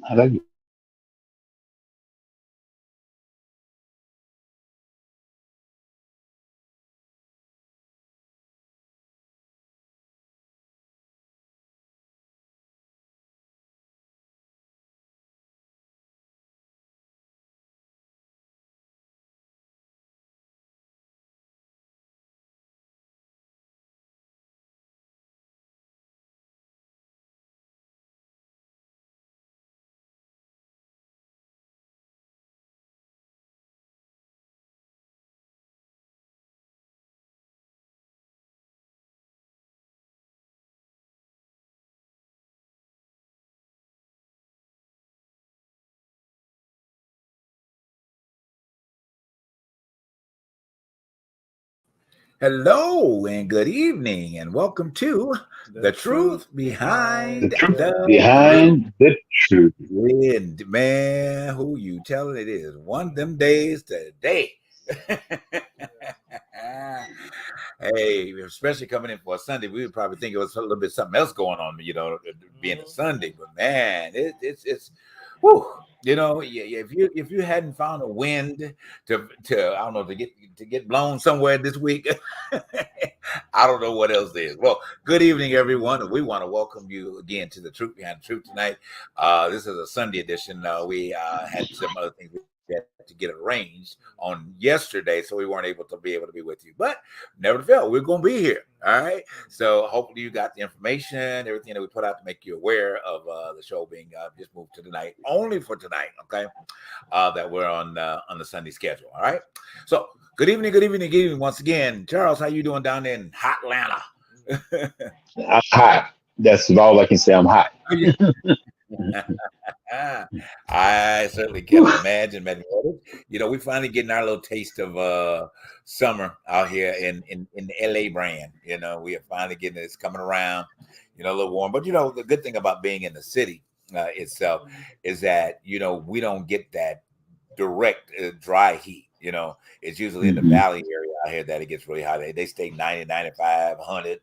I like it. Hello and good evening, and welcome to The Truth The Behind truth the Truth. behind the truth. And man, who you telling it is? One of them days today. Hey, especially coming in for a Sunday, we would probably think it was a little bit something else going on, being a Sunday. But man, it's whew, if you hadn't found a wind to I don't know to get blown somewhere this week, I don't know what else is. Well, good evening, everyone. We want to welcome you again to the Truth Behind the Truth tonight. This is a Sunday edition. We had some other things we had to get arranged on yesterday, so we weren't able to be with you. But nevertheless, we're going to be here. All right. So hopefully you got the information, everything that we put out to make you aware of the show being just moved to tonight, only for tonight. Okay. That we're on the Sunday schedule. All right. So good evening, good evening, good evening once again. Charles, how you doing down there in hot Atlanta? I'm hot. That's all I can say. I'm hot. I certainly can Whew. imagine, man. We're finally getting our little taste of summer out here in the LA brand. We are finally getting it. It's coming around, a little warm. But the good thing about being in the city itself is that we don't get that direct dry heat. It's usually in the Mhm. valley area out here that it gets really hot. They stay 90, 95, 100,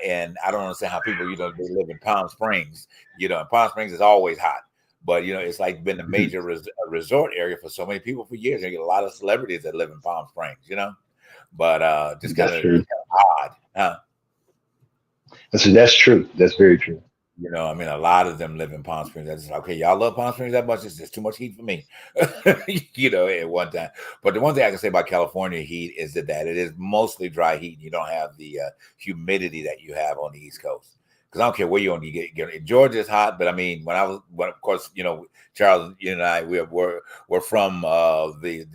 and I don't understand how people, they live in Palm Springs, and Palm Springs is always hot. But it's like been a Mhm. major resort area for so many people for years. They get a lot of celebrities that live in Palm Springs. But just kind That's of true. odd, huh? That's true. That's very true. I mean, a lot of them live in Palm Springs. That's okay. Y'all love Palm Springs that much? It's just too much heat for me, at one time. But the one thing I can say about California heat is that it is mostly dry heat. And you don't have the humidity that you have on the East Coast. Because I don't care where you're on. Georgia's hot, but I mean, when of course, Charles, you and I, we're from the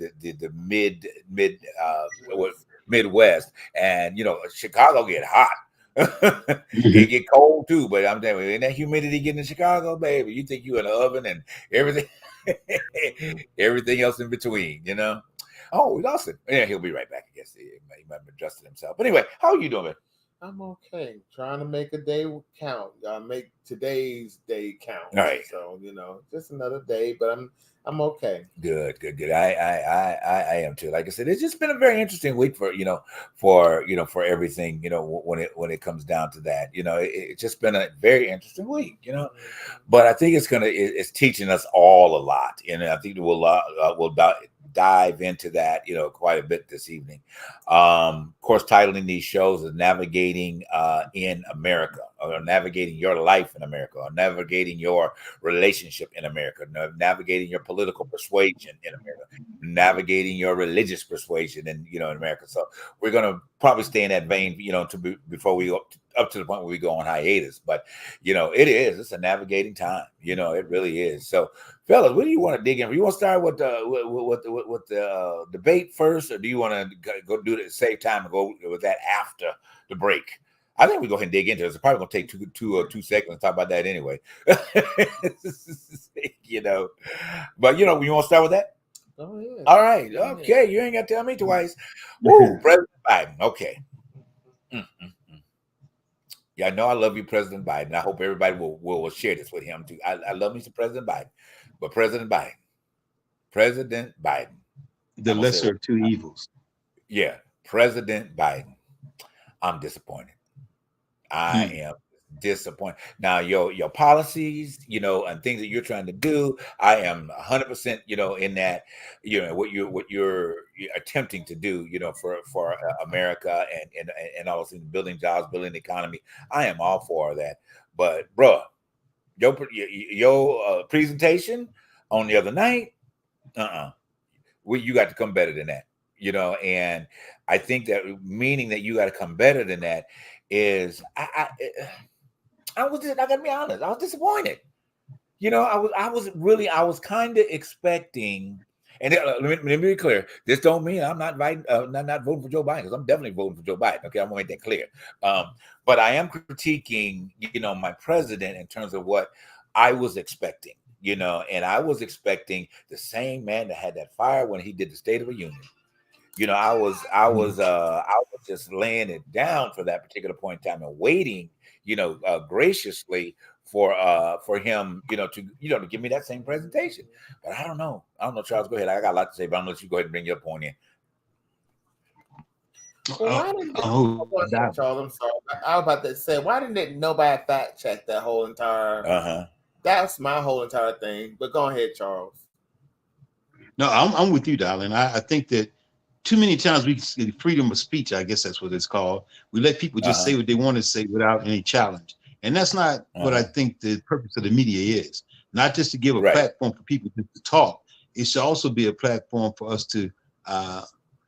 Midwest, and Chicago get hot. It Mhm. get cold too, but I'm telling you, in that humidity getting in Chicago, baby, you think you in the oven and everything, everything else in between. Oh, we lost him. Yeah, he'll be right back. I guess he might have adjusted himself. But anyway, how are you doing, man? I'm okay. Trying to make a day count. Make today's day count. All right. So just another day, but I'm okay. Good, good, good. I am too. Like I said, it's just been a very interesting week for everything. When it comes down to that, it's just been a very interesting week. But I think it's teaching us all a lot, and I think we'll dive into that quite a bit this evening. Of course, titling these shows is navigating in America, or navigating your life in America, or navigating your relationship in America, navigating your political persuasion in America, navigating your religious persuasion in America. So we're gonna probably stay in that vein, before we go up to the point where we go on hiatus. But it's a navigating time. It really is. So, fellas, what do you want to dig in? You want to start with the debate first, or do you want to go do it, save time and go with that after the break? I think we go ahead and dig into it. It's probably gonna take two seconds to talk about that anyway. you know, but you want to start with that? Oh yeah. All right, Yeah. okay. You ain't got to tell me twice. Woo, President Biden. Okay. Mm-mm. Yeah, I know I love you, President Biden. I hope everybody will share this with him too. I love me some President Biden, but President Biden. The I'm gonna say it lesser one of two more time. evils. Yeah, President Biden. I'm disappointed. I Hmm. am disappointed. Now, your policies, and things that you're trying to do, I am 100%, in that, what you're attempting to do, for America and all those things, building jobs, building the economy. I am all for that. But, bro, your presentation on the other night, you got to come better than that, and I think that meaning that you got to come better than that is I gotta be honest, I was disappointed. I was kind of expecting, and let me be clear, this don't mean I'm not not voting for Joe Biden, because I'm definitely voting for Joe Biden. Okay, I'm gonna make that clear. But I am critiquing, my president in terms of what I was expecting, and I was expecting the same man that had that fire when he did the State of the Union. I was just laying it down for that particular point in time and waiting, graciously for him, to give me that same presentation. But I don't know, Charles, go ahead. I got a lot to say, but I'm gonna let you go ahead and bring your point in. Well, Charles, I'm sorry. I was about to say, why didn't nobody fact check that whole entire? That's my whole entire thing. But go ahead, Charles. No, I'm with you, darling. I think that too many times freedom of speech, I guess that's what it's called. We let people just say what they want to say without any challenge. And that's not what I think the purpose of the media is. Not just to give a platform for people to talk. It should also be a platform for us to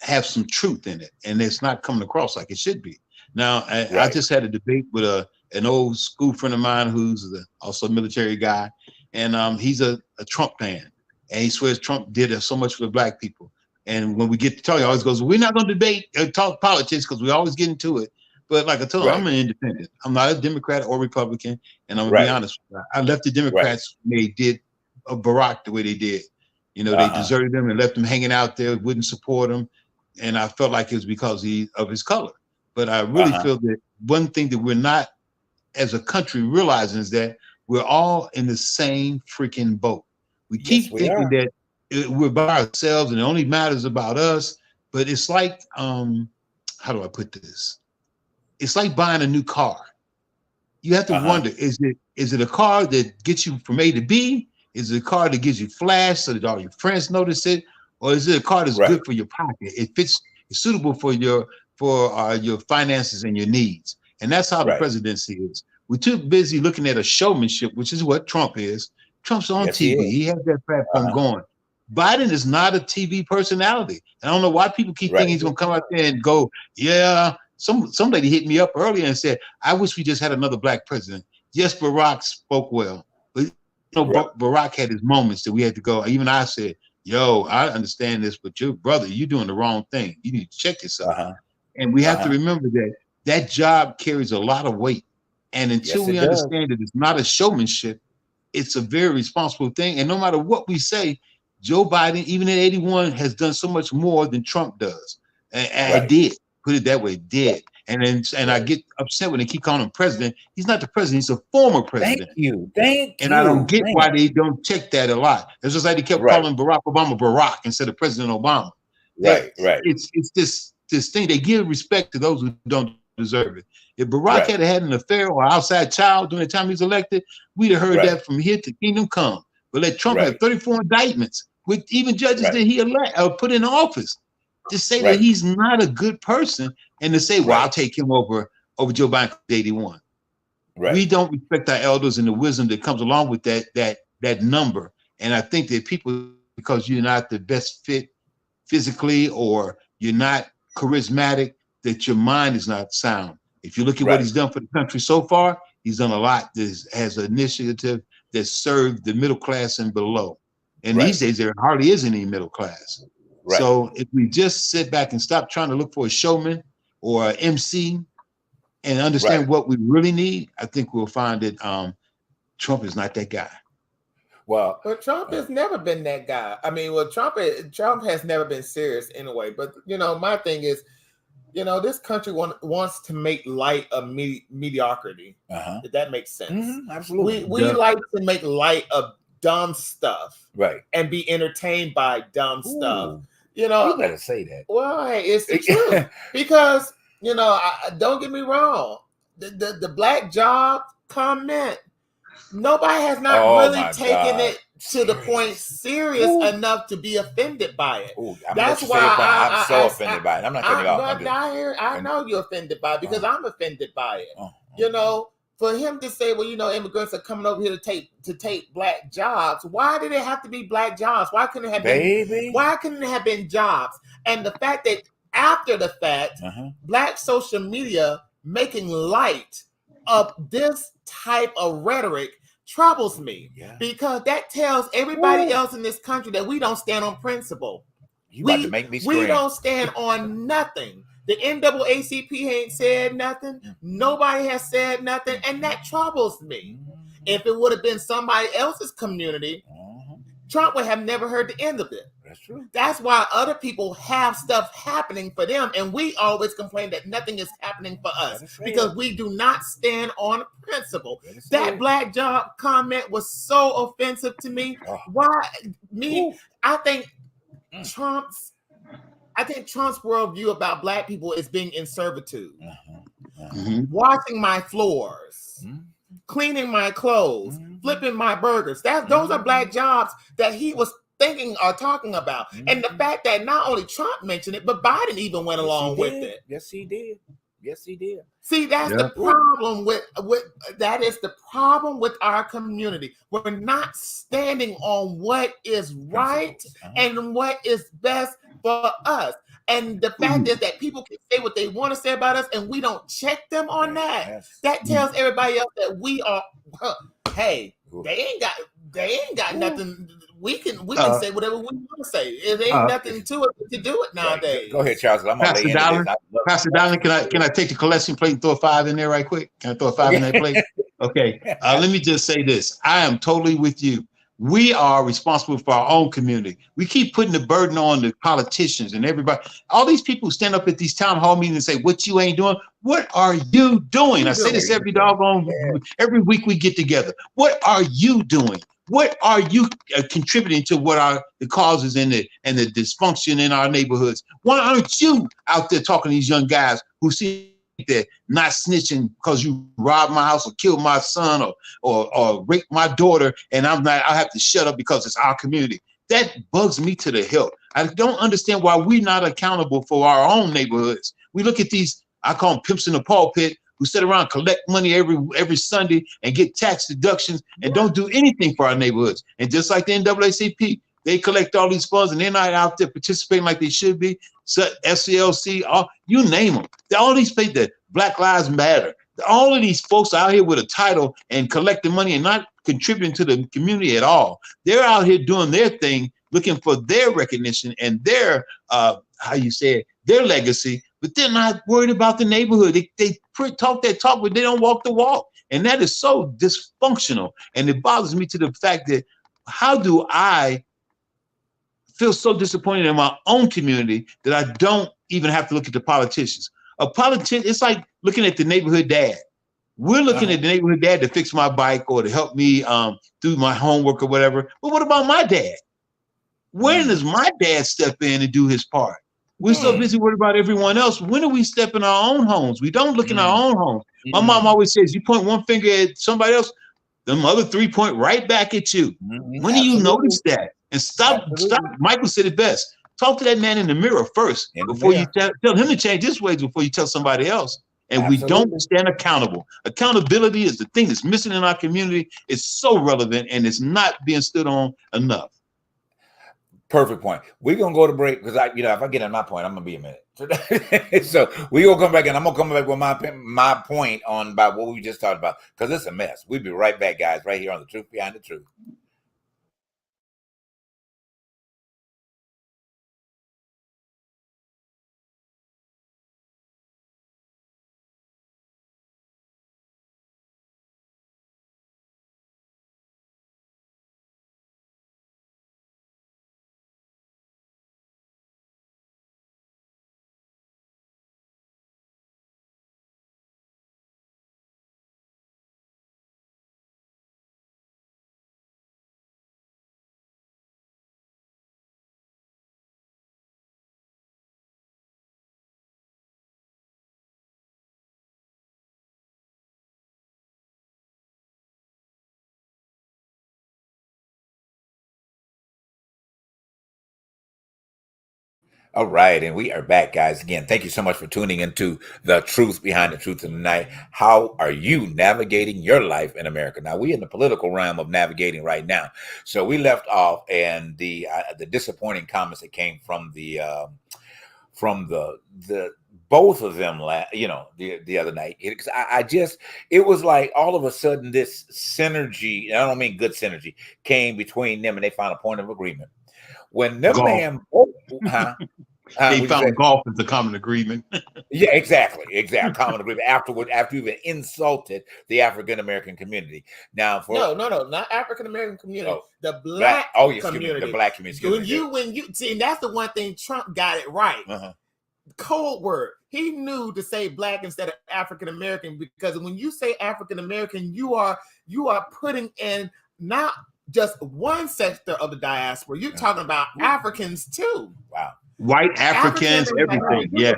have some truth in it. And it's not coming across like it should be. Now, I just had a debate with an old school friend of mine who's also a military guy. And he's a Trump fan. And he swears Trump did so much for the black people. And when we get to talk, he always goes, we're not going to debate or talk politics because we always get into it. But like I told him, I'm an independent. I'm not a Democrat or Republican. And I'm going to be honest with you. I left the Democrats when they did Barack the way they did. They deserted him and left him hanging out there, wouldn't support him. And I felt like it was because of his color. But I really feel that one thing that we're not, as a country, realizing is that we're all in the same freaking boat. We keep thinking that we're by ourselves and it only matters about us. But it's like, how do I put this? It's like buying a new car. You have to wonder, is it a car that gets you from A to B? Is it a car that gives you flash so that all your friends notice it? Or is it a car that's good for your pocket? It's suitable for your finances and your needs. And that's how the presidency is. We're too busy looking at a showmanship, which is what Trump is. Trump's on TV. He has that platform going. Biden is not a TV personality. I don't know why people keep thinking he's going to come out there and go, yeah. Some lady hit me up earlier and said, I wish we just had another black president. Yes, Barack spoke well. But Barack had his moments that we had to go. Even I said, yo, I understand this, but your brother, you're doing the wrong thing. You need to check yourself. And we have to remember that job carries a lot of weight. And until we understand that it's not a showmanship, it's a very responsible thing. And no matter what we say, Joe Biden, even at 81, has done so much more than Trump does. And did. Put it that way, did. And I get upset when they keep calling him president. He's not the president, he's a former president. Thank you. And I don't get why they don't check that a lot. It's just like they kept calling Barack Obama Barack instead of President Obama. Right. It's this thing. They give respect to those who don't deserve it. If Barack had had an affair or outside child during the time he was elected, we'd have heard that from here to kingdom come. But let Trump have 34 indictments with even judges that he put in office. To say that he's not a good person and to say, well, I'll take him over Joe Biden 81. We don't respect our elders and the wisdom that comes along with that number. And I think that people, because you're not the best fit physically or you're not charismatic, that your mind is not sound. If you look at what he's done for the country so far, he's done a lot that has an initiative that served the middle class and below. And these days, there hardly is any middle class. So if we just sit back and stop trying to look for a showman or an MC and understand what we really need, I think we'll find that Trump is not that guy. Well, Trump has never been that guy. I mean, Trump has never been serious anyway. But my thing is, this country wants to make light of mediocrity. If that makes sense. Absolutely. We like to make light of dumb stuff, and be entertained by dumb stuff. You better say that. Well, hey, it's the truth because don't get me wrong. The black job comment, nobody has not Oh, really my taken God. it to the point serious enough to be offended by it. Ooh, I'm That's gonna let you say your point. why I'm so offended by it. I'm not cutting you off. I'm just, I know you're offended by it because I'm offended by it. You know, for him to say, well, you know, immigrants are coming over here to take black jobs. Why did it have to be black jobs? Why couldn't it have been? Why couldn't it have been jobs? And the fact that after the fact, black social media making light of this type of rhetoric troubles me because that tells everybody else in this country that we don't stand on principle. You about to make me scream. We don't stand on nothing. The NAACP ain't said nothing. Nobody has said nothing, and that troubles me. If it would have been somebody else's community, Trump would have never heard the end of it. That's true. That's why other people have stuff happening for them, and we always complain that nothing is happening for us because we do not stand on principle. That black job comment was so offensive to me. Why me? I think Trump's worldview about black people is being in servitude. Washing my floors, cleaning my clothes, flipping my burgers. Those are black jobs that he was thinking or talking about. And the fact that not only Trump mentioned it, but Biden even went along with it. Yes, he did. Yes, he did. See, that's the problem with that is the problem with our community. We're not standing on what is right and what is best for us. And the fact is that people can say what they want to say about us, and we don't check them on that. That tells everybody else that we are. Hey, they ain't got nothing. We can say whatever we want to say. It ain't nothing to it to do it nowadays. Go ahead, Charles. I'm gonna lay into this. Pastor Dowling, can I take the collection plate and throw a 5 in there right quick? Can I throw a 5 in that plate? Okay. Let me just say this. I am totally with you. We are responsible for our own community. We keep putting the burden on the politicians and everybody. All these people who stand up at these town hall meetings and say, what you ain't doing, what are you doing? I say this every week we get together. What are you doing? What are you contributing to what are the causes and the dysfunction in our neighborhoods? Why aren't you out there talking to these young guys who see that not snitching because you robbed my house or killed my son or raped my daughter and I have to shut up because it's our community? That bugs me to the hilt. I don't understand why we're not accountable for our own neighborhoods. We look at these, I call them pimps in the pulpit, who sit around, collect money every Sunday and get tax deductions and don't do anything for our neighborhoods. And just like the NAACP, they collect all these funds and they're not out there participating like they should be. So SCLC, you name them. All these places, the Black Lives Matter, all of these folks out here with a title and collecting money and not contributing to the community at all. They're out here doing their thing, looking for their recognition and their, their legacy, but they're not worried about the neighborhood. They talk that talk, but they don't walk the walk. And that is so dysfunctional. And it bothers me to the fact that how do I feel so disappointed in my own community that I don't even have to look at the politicians? A politician, it's like looking at the neighborhood dad. We're looking at the neighborhood dad to fix my bike or to help me do my homework or whatever. But what about my dad? When does my dad step in and do his part? We're so busy worried about everyone else. When do we step in our own homes? We don't look in our own homes. My mom always says, you point one finger at somebody else, them other 3 point right back at you. When do you notice that? And stop. Michael said it best. Talk to that man in the mirror first before you tell him to change his ways before you tell somebody else. And we don't stand accountable. Accountability is the thing that's missing in our community. It's so relevant and it's not being stood on enough. Perfect point. We're gonna go to break because if I get on my point, I'm gonna be a minute. So we're gonna come back and I'm gonna come back with my point on about what we just talked about because it's a mess. We'll be right back, guys, right here on The Truth Behind the Truth. All right, and we are back, guys. Again, thank you so much for tuning into The Truth Behind the Truth tonight. How are you navigating your life in America? Now, we're in the political realm of navigating right now. So we left off, and the disappointing comments that came from the both of them, the other night. It was like all of a sudden this synergy, and I don't mean good synergy, came between them, and they found a point of agreement. When them Golf. man, They found golf as a common agreement. Yeah, exactly. Common agreement after you've been insulted the African American community. Now, for no, not African American community, Oh, the black community. The black community. When you see, and that's the one thing Trump got it right. Code word. He knew to say black instead of African American, because when you say African American, you are putting in not just one sector of the diaspora. You're talking about Africans too. Wow. White Africans, everything. Yeah.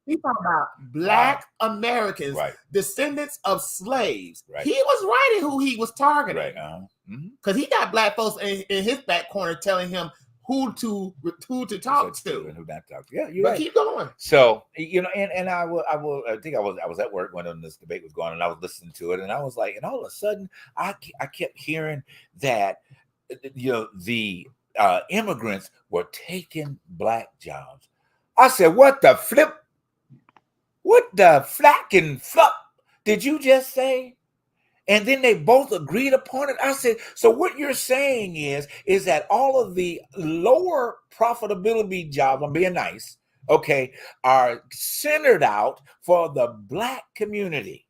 He's talking about black Americans, Right. descendants of slaves. Right. He was right in who he was targeting. Right. Because he got black folks in his back corner telling him who to talk to. And who not talk to. Yeah, you're But right. keep going. So, and I think I was at work when this debate was going on, and I was listening to it, and I was like, and all of a sudden I kept hearing that the immigrants were taking black jobs. I said, what the flip? What the flack and flup did you just say? And then they both agreed upon it. I said, so what you're saying is that all of the lower profitability jobs, I'm being nice, okay, are centered out for the black community.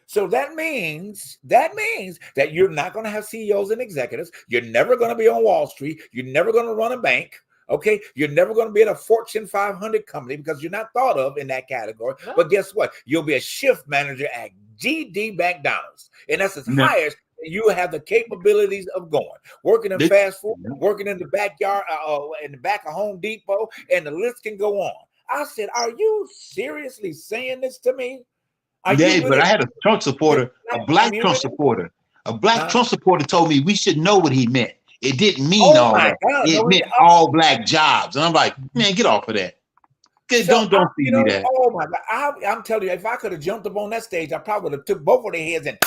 So that means that you're not going to have CEOs and executives. You're never going to be on Wall Street. You're never going to run a bank. Okay, you're never going to be at a Fortune 500 company because you're not thought of in that category. No. But guess what? You'll be a shift manager at GD McDonald's, and that's as high as you have the capabilities of going. Working in fast food, working in the backyard, in the back of Home Depot, and the list can go on. I said, "Are you seriously saying this to me?" But I had a Trump supporter, a black Trump supporter. A black Trump supporter told me we should know what he meant. It didn't mean all that. It meant all black jobs. And I'm like, man, get off of that. Don't feed me that. Oh my God. I'm telling you, if I could have jumped up on that stage, I probably would have took both of their heads and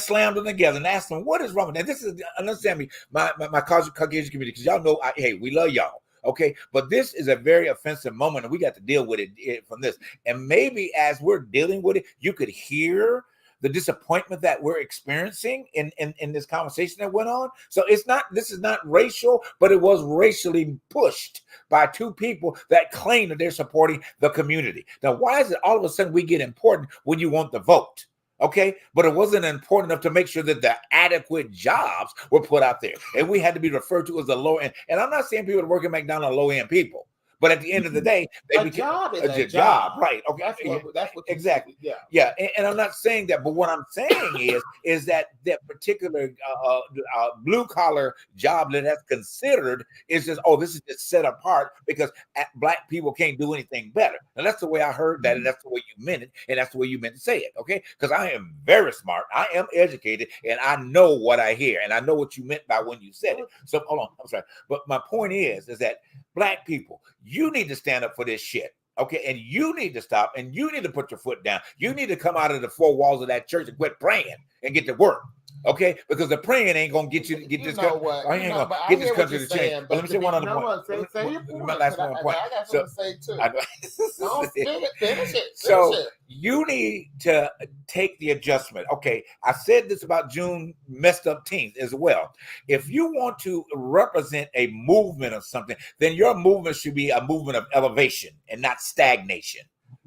slammed them together and asked them, what is wrong with that? This is, understand me, my Caucasian community, because y'all know, hey, we love y'all. Okay, but this is a very offensive moment, and we got to deal with it from this. And maybe as we're dealing with it, you could hear the disappointment that we're experiencing in this conversation that went on. So this is not racial, but it was racially pushed by two people that claim that they're supporting the community. Now, why is it all of a sudden we get important when you want the vote? Okay, but it wasn't important enough to make sure that the adequate jobs were put out there, and we had to be referred to as the low end. And I'm not saying people that work at McDonald's are low end people, but at the end of the day, a job is a job, right? Okay, that's what exactly. Yeah. And I'm not saying that, but what I'm saying is that particular blue collar job that that's considered is just, this is just set apart because black people can't do anything better. And that's the way I heard that, and that's the way you meant it, and that's the way you meant to say it. Okay, because I am very smart, I am educated, and I know what I hear, and I know what you meant by when you said it. So hold on, I'm sorry, but my point is that black people, you need to stand up for this shit. Okay, and you need to stop, and you need to put your foot down. You need to come out of the four walls of that church and quit praying and get to work. Okay, because the praying ain't gonna get you to get this country. I ain't gonna get this country to change. But let me say one other point. My last one point. I got something to say too. Finish it. So you need to take the adjustment. Okay, I said this about June messed up teens as well. If you want to represent a movement of something, then your movement should be a movement of elevation and not stagnation.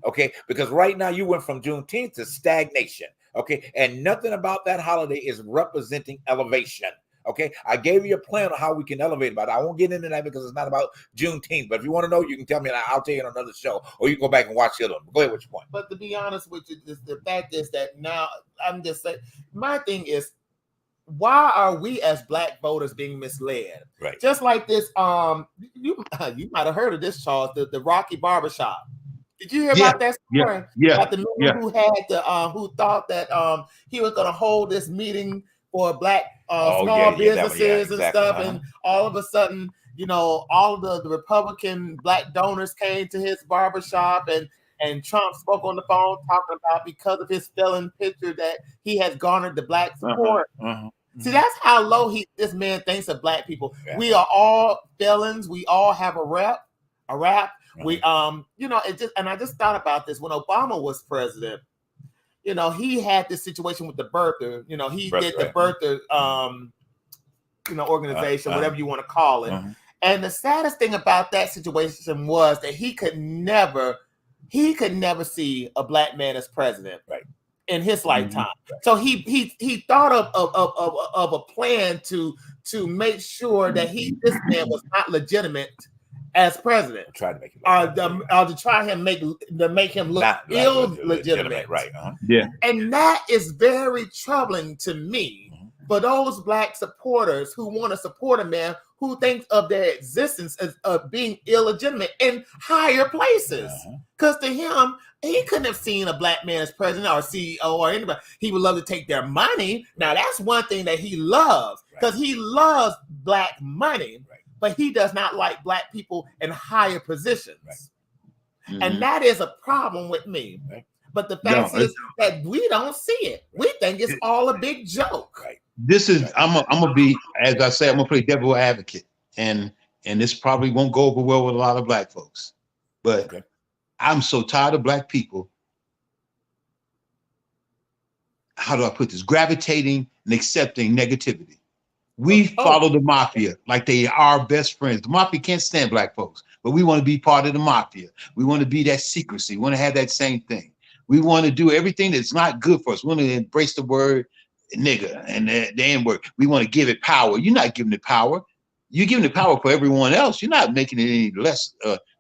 Okay, because right now you went from Juneteenth to stagnation. Okay, and nothing about that holiday is representing elevation. Okay, I gave you a plan on how we can elevate about it. I won't get into that because it's not about Juneteenth. But if you want to know, you can tell me, and I'll tell you on another show, or you can go back and watch the other one. Go ahead with your point. But to be honest with you, the fact is that now I'm just saying, my thing is, why are we as black voters being misled? Right. Just like this, you might have heard of this, Charles, the Rocky Barbershop. Did you hear about that story? About the man who had who thought that he was going to hold this meeting for black small businesses and stuff, and all of a sudden, all of the Republican black donors came to his barbershop, and Trump spoke on the phone talking about because of his felon picture that he has garnered the black support. See, that's how low this man thinks of black people. Yeah. We are all felons. We all have a rap. We it just, and I just thought about this when Obama was president. He had this situation with the birther. He did the birther organization, whatever you want to call it. And the saddest thing about that situation was that he could never see a black man as president in his lifetime. So he thought of a plan to make sure that this man was not legitimate as president. Try to make him to try him make him look illegitimate. Right. Yeah. And that is very troubling to me. For those black supporters who want to support a man who thinks of their existence as being illegitimate in higher places. Because to him, he couldn't have seen a black man as president or CEO or anybody. He would love to take their money. Now, that's one thing that he loves, because he loves black money, but he does not like black people in higher positions. And that is a problem with me. But the fact is that we don't see it. We think it's all a big joke. This is I'm gonna be, as I say, I'm gonna play devil advocate, and this probably won't go over well with a lot of black folks, but I'm so tired of black people. How do I put this? Gravitating and accepting negativity. We follow the mafia like they are our best friends. The mafia can't stand black folks, but we want to be part of the mafia. We want to be that secrecy. We want to have that same thing. We want to do everything that's not good for us. We want to embrace the word nigga and the N-word. We want to give it power. You're not giving it power. You're giving it power for everyone else. You're not making it any less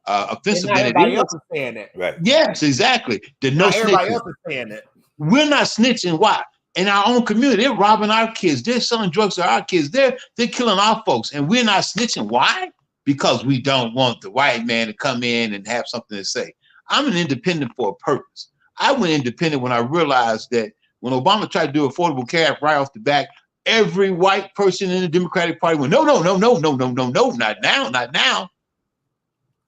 offensive than it is. Else is saying it. Yes, exactly. Everybody else is saying it. We're not snitching. Why? In our own community, they're robbing our kids. They're selling drugs to our kids. They're killing our folks, and we're not snitching. Why? Because we don't want the white man to come in and have something to say. I'm an independent for a purpose. I went independent when I realized that when Obama tried to do Affordable Care Act right off the bat, every white person in the Democratic Party went, no, not now.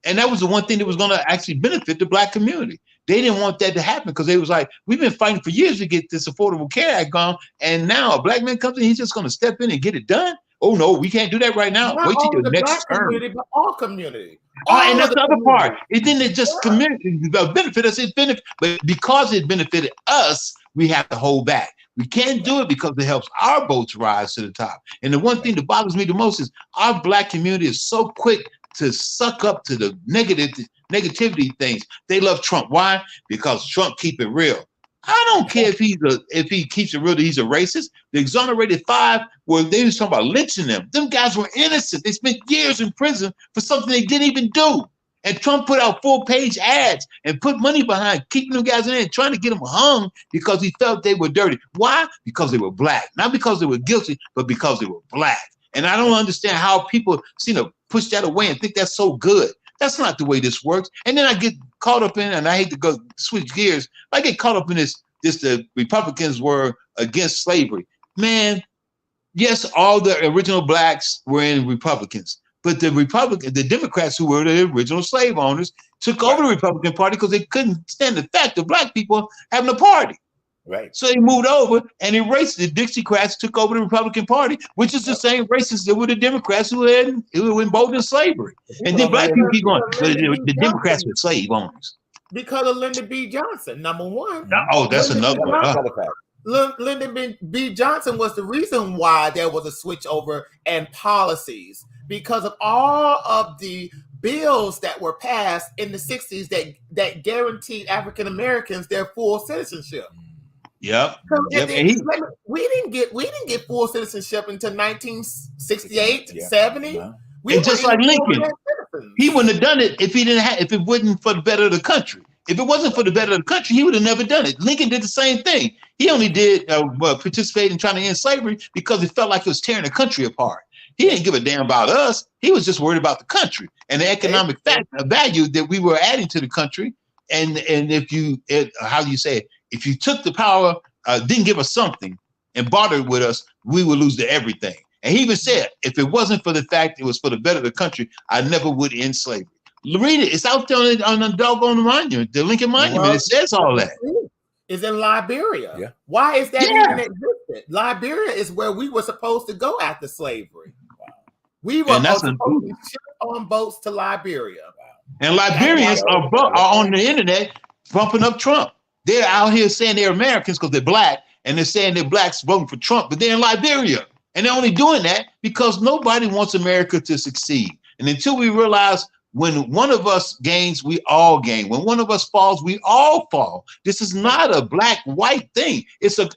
And that was the one thing that was going to actually benefit the black community. They didn't want that to happen because they was like, we've been fighting for years to get this Affordable Care Act gone, and now a black man comes in, he's just going to step in and get it done? Oh, no, we can't do that right now. Not wait till the next term. But all community. And that's the other part. It didn't just benefit us, but because it benefited us, we have to hold back. We can't do it because it helps our votes rise to the top. And the one thing that bothers me the most is our black community is so quick to suck up to the negativity things. They love Trump. Why? Because Trump keep it real. I don't care if he keeps it real that he's a racist. The exonerated 5, where they was talking about lynching them. Them guys were innocent. They spent years in prison for something they didn't even do. And Trump put out 4-page ads and put money behind keeping them guys in there and trying to get them hung because he felt they were dirty. Why? Because they were black. Not because they were guilty, but because they were black. And I don't understand how people seem to push that away and think that's so good. That's not the way this works. And then I get caught up in, and I hate to go switch gears, I get caught up in this the Republicans were against slavery. Man, yes, all the original blacks were in Republicans. But the Democrats, who were the original slave owners, took over the Republican Party because they couldn't stand the fact of black people having a party. Right. So they moved over and erased the Dixiecrats, took over the Republican Party, which is the same racists that were the Democrats who were involved in slavery. And then black people keep going, the Democrats were slave owners. Because of Lyndon B. Johnson, number one. Oh, that's another one. Lyndon B. Johnson was the reason why there was a switch over and policies, because of all of the bills that were passed in the 60s that guaranteed African Americans their full citizenship. Yep. We didn't get full citizenship until 1968, 70. And just like Lincoln, he wouldn't have done it if it wasn't for the better of the country. If it wasn't for the better of the country, he would have never done it. Lincoln did the same thing. He only did participate in trying to end slavery because it felt like it was tearing the country apart. He didn't give a damn about us. He was just worried about the country and the economic value that we were adding to the country. And if you took the power, didn't give us something and bartered with us, we would lose to everything. And he even said, if it wasn't for the fact it was for the better of the country, I never would end slavery. Read it. It's out there on the doggone monument, the Lincoln Monument. It says all that. Is in Liberia. Yeah. Why is that even existent? Liberia is where we were supposed to go after slavery. Wow. We were supposed to ship on boats to Liberia. Wow. And Liberians are on the internet bumping up Trump. They're out here saying they're Americans because they're black, and they're saying they're blacks voting for Trump, but they're in Liberia. And they're only doing that because nobody wants America to succeed. And until we realize when one of us gains, we all gain. When one of us falls, we all fall. This is not a black-white thing. It's a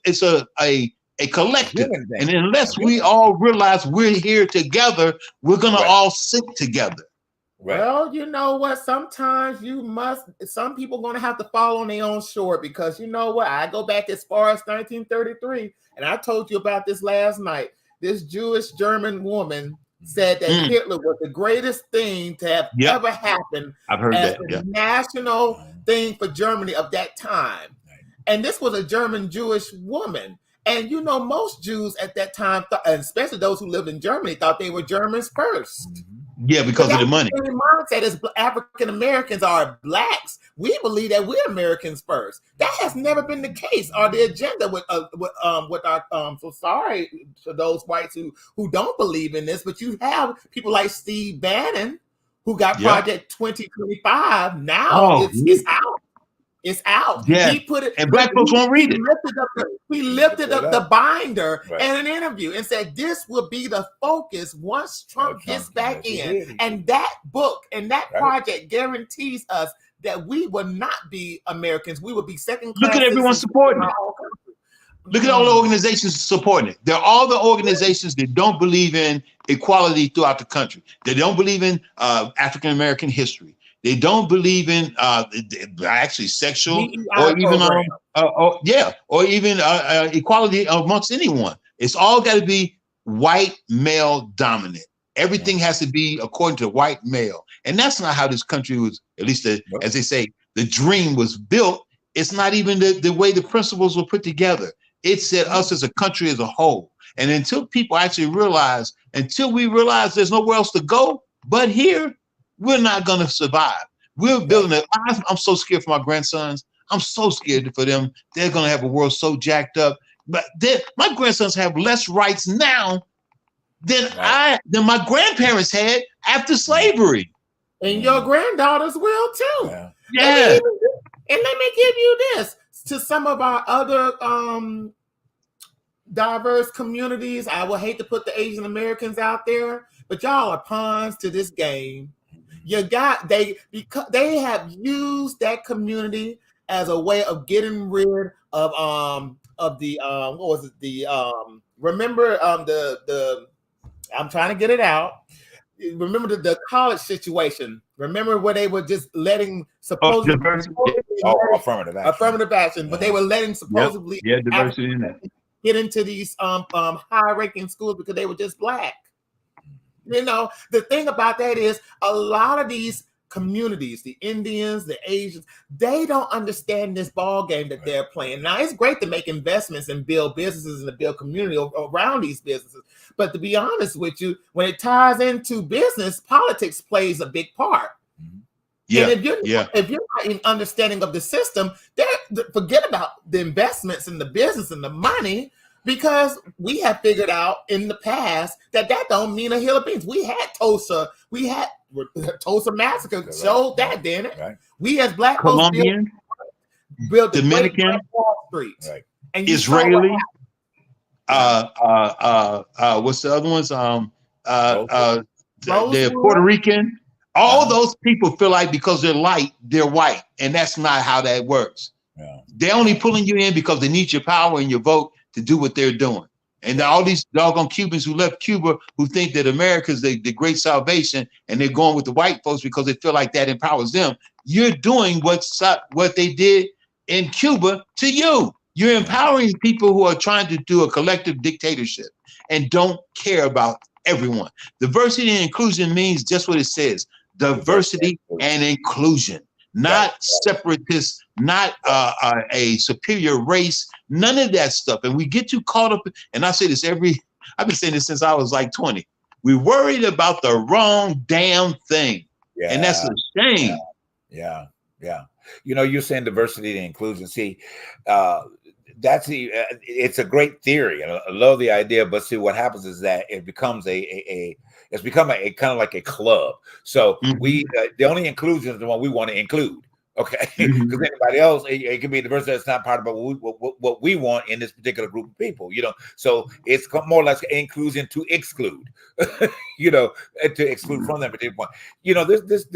collective. And unless we all realize we're here together, we're going to all sink together. Right. Well, you know what? Sometimes some people are going to have to fall on their own shore because you know what? I go back as far as 1933, and I told you about this last night. This Jewish German woman said that Hitler was the greatest thing to have ever happened. I've heard as that. The national thing for Germany of that time. And this was a German Jewish woman. And you know, most Jews at that time, and especially those who lived in Germany, thought they were Germans first. Yeah, because of the money. The mindset is African Americans are blacks. We believe that we're Americans first. That has never been the case or the agenda with our. So sorry to those whites who don't believe in this, but you have people like Steve Bannon who got Project 2025. Now it's out. It's out. Yeah. He put it, and black folks won't read it. He lifted up the binder in an interview and said this will be the focus once Trump gets back in. And that book and that project guarantees us that we will not be Americans. We will be second class. Look at everyone supporting it. Look at all the organizations supporting it. They're all the organizations that don't believe in equality throughout the country. They don't believe in African American history. They don't believe in actually sexual or even equality amongst anyone. It's all got to be white male dominant. Everything has to be according to white male, and that's not how this country was. At least, as they say, the dream was built. It's not even the way the principles were put together. It said us as a country as a whole. And until people actually realize, until we realize there's nowhere else to go but here, we're not going to survive. We're building it. I'm so scared for my grandsons. I'm so scared for them. They're going to have a world so jacked up. But my grandsons have less rights now than my grandparents had after slavery. And your granddaughters will too. Yeah. And let me give you this. To some of our other diverse communities, I would hate to put the Asian Americans out there, but y'all are pawns to this game. Because they have used that community as a way of getting rid of the what was it, the remember the I'm trying to get it out. Remember the college situation. Remember where they were just letting supposedly affirmative action, but they were letting supposedly diversity in that. Get into these high-ranking schools because they were just black. You know, the thing about that is a lot of these communities, the Indians, the Asians, they don't understand this ball game that they're playing. Now, it's great to make investments and build businesses and to build community around these businesses. But to be honest with you, when it ties into business, politics plays a big part. Yeah. And if you're not in understanding of the system, forget about the investments and the business and the money. Because we have figured out in the past that don't mean a hill of beans. We had Tulsa massacre showed that, didn't it? Right. We as black Colombian, built Dominican, Wall Street, and Israeli. What's the other ones? They're Puerto Rican. All those people feel like because they're light, they're white, and that's not how that works. Yeah. They're only pulling you in because they need your power and your vote to do what they're doing. And all these doggone Cubans who left Cuba who think that America is the great salvation and they're going with the white folks because they feel like that empowers them. You're doing what they did in Cuba to you. You're empowering people who are trying to do a collective dictatorship and don't care about everyone. Diversity and inclusion means just what it says. Diversity and inclusion. Not separatists, not a superior race, none of that stuff. And we get too caught up, and I say this every I've been saying this since I was like 20. We worried about the wrong damn thing. Yeah. And that's a shame. Yeah. You know, you're saying diversity and inclusion. See, it's a great theory, and I love the idea. But see, what happens is that it becomes it's become a kind of like a club. So we the only inclusion is the one we want to include. Okay, because anybody else, it can be diversity that's not part of what we want in this particular group of people. You know, so it's more or less inclusion to exclude. You know, to exclude from that particular point. You know, this is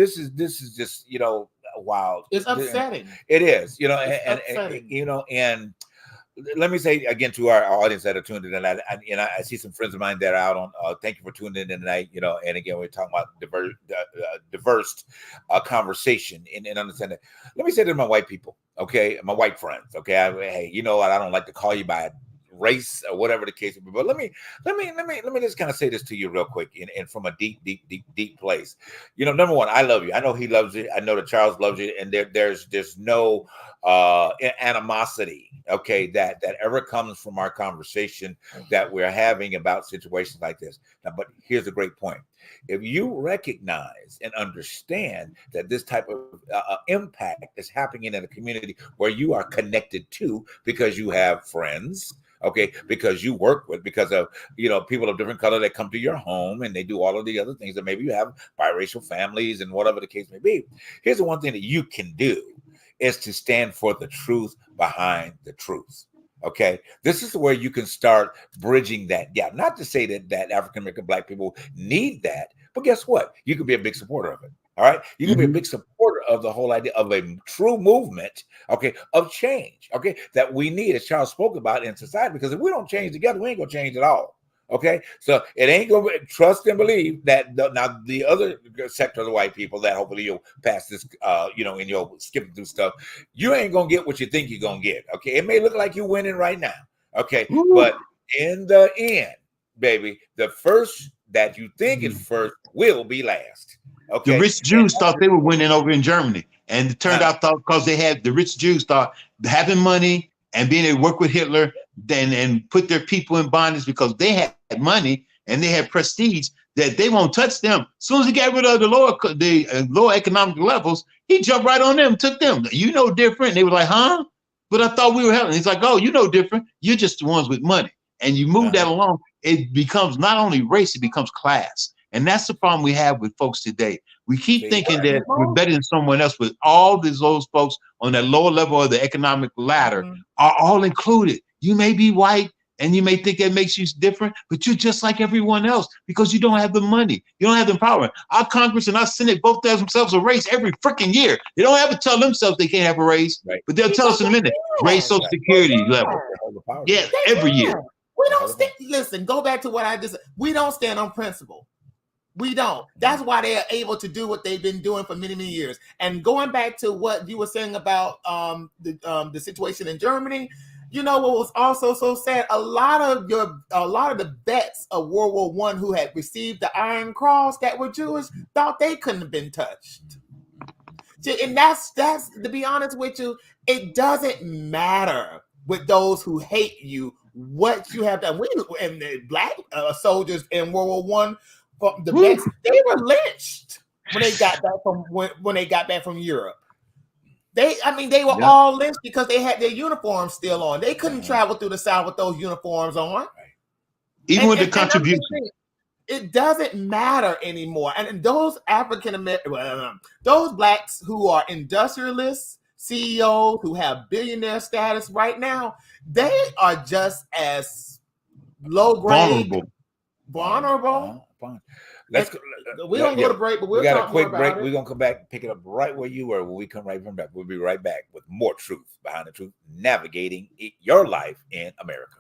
just, you know, wild. It's upsetting. It is, you know, and you know, and let me say again to our audience that are tuned in, and I see some friends of mine that are out on. Thank you for tuning in tonight. You know, and again, we're talking about diverse conversation and understand that. Let me say to my white people, okay, my white friends, okay. Hey, you know what? I don't like to call you by race or whatever the case may be, but let me just kind of say this to you real quick, and from a deep place. You know, number one, I love you. I know he loves you. I know that Charles loves you, and there's no animosity, okay, that ever comes from our conversation that we're having about situations like this. Now, but here's a great point. If you recognize and understand that this type of impact is happening in a community where you are connected to because you have friends, okay, because you work with, because of, you know, people of different color that come to your home and they do all of the other things that maybe you have biracial families and whatever the case may be. Here's the one thing that you can do is to stand for the truth behind the truth. Okay, this is where you can start bridging that gap. Not to say that African American Black people need that, but guess what? You can be a big supporter of it. All right, you can be a big supporter of the whole idea of a true movement, okay, of change, okay, that we need, as Charles spoke about, in society. Because if we don't change together, we ain't gonna change at all. Okay, so it ain't gonna be, trust and believe that now the other sector of the white people that hopefully you'll pass this, you know, and you'll skip through stuff. You ain't gonna get what you think you're gonna get. Okay, it may look like you're winning right now. Okay, but in the end, baby, the first that you think is first will be last. Okay, the rich Jews thought they were winning over in Germany, and it turned out because they had the rich Jews thought having money and being able to work with Hitler and put their people in bondage because they had money and they had prestige, that they won't touch them. As soon as he got rid of the lower economic levels, he jumped right on them, took them. You know different. And they were like, huh? But I thought we were helping. He's like, oh, you know different. You're just the ones with money. And you move that along, it becomes not only race, it becomes class. And that's the problem we have with folks today. We keep thinking that we're better than someone else, but all those folks on that lower level of the economic ladder are all included. You may be white and you may think that makes you different, but you're just like everyone else because you don't have the money. You don't have the power. Our Congress and our Senate both tell themselves a race every freaking year. They don't ever tell themselves they can't have a raise, but they'll tell us in a minute, raise Social Security level. Yeah, every year. We don't stand. Listen, go back to what I just. We don't stand on principle. We don't. That's why they are able to do what they've been doing for many, many years. And going back to what you were saying about the situation in Germany, you know what was also so sad? A lot of the vets of World War I who had received the Iron Cross that were Jewish thought they couldn't have been touched. And that's to be honest with you, it doesn't matter with those who hate you what you have done. And the black soldiers in World War I, the vets, they were lynched when they got back from Europe. They were all lynched because they had their uniforms still on. They couldn't travel through the South with those uniforms on. Even with the contribution. It doesn't matter anymore. And those African American, those blacks who are industrialists, CEOs who have billionaire status right now, they are just as low grade, vulnerable. Let's we don't go to break, but we got a quick break. We're gonna come back, pick it up right where you were when we come right from back. We'll be right back with more truth behind the truth, navigating your life in America.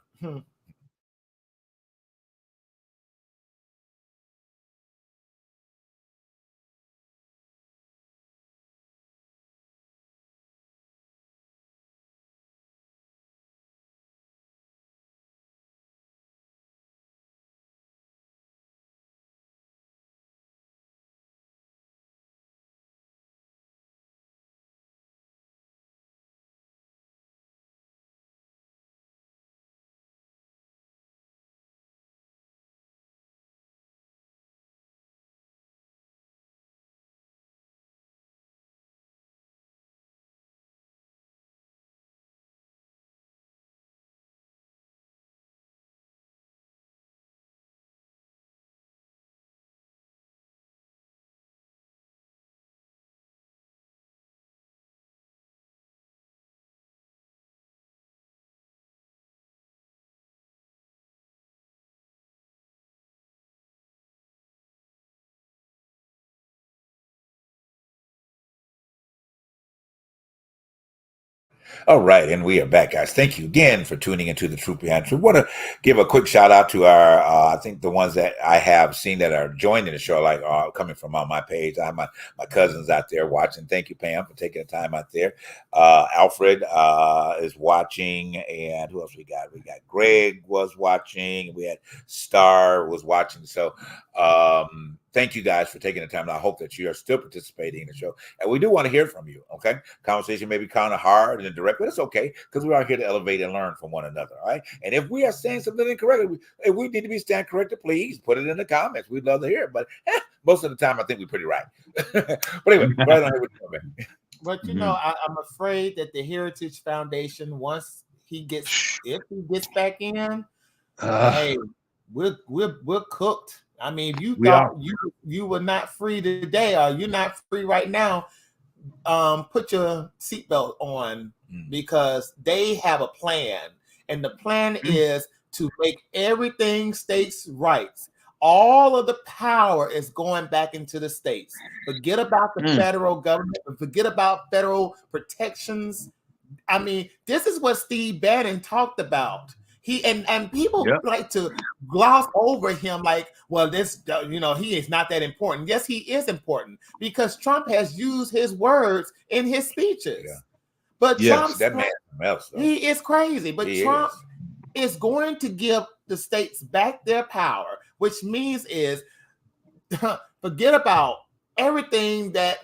All right, and we are back, guys. Thank you again for tuning into The Truth Behind Truth. Want to give a quick shout out to our, I think the ones that I have seen that are joining the show, like coming from on my page. I have my cousins out there watching. Thank you, Pam, for taking the time out there. Alfred is watching, and who else we got? We got Greg was watching. We had Star was watching. So thank you guys for taking the time. I hope that you are still participating in the show. And we do want to hear from you, okay? Conversation may be kind of hard and indirect, but it's okay because we are here to elevate and learn from one another, all right? And if we are saying something incorrect, if we need to be stand corrected, please put it in the comments. We'd love to hear it. But most of the time, I think we're pretty right. But anyway, right on here with you, man. But you know, I'm afraid that the Heritage Foundation, if he gets back in, hey, we're cooked. I mean, you thought you were not free today, or you're not free right now. Put your seatbelt on because they have a plan, and the plan is to make everything states' rights. All of the power is going back into the states. Forget about the federal government. Forget about federal protections. I mean, this is what Steve Bannon talked about. He and people like to gloss over him like, well, this, he is not that important. Yes, he is important because Trump has used his words in his speeches. Yeah. But Trump, he is crazy. But Trump is going to give the states back their power, which means is forget about everything that,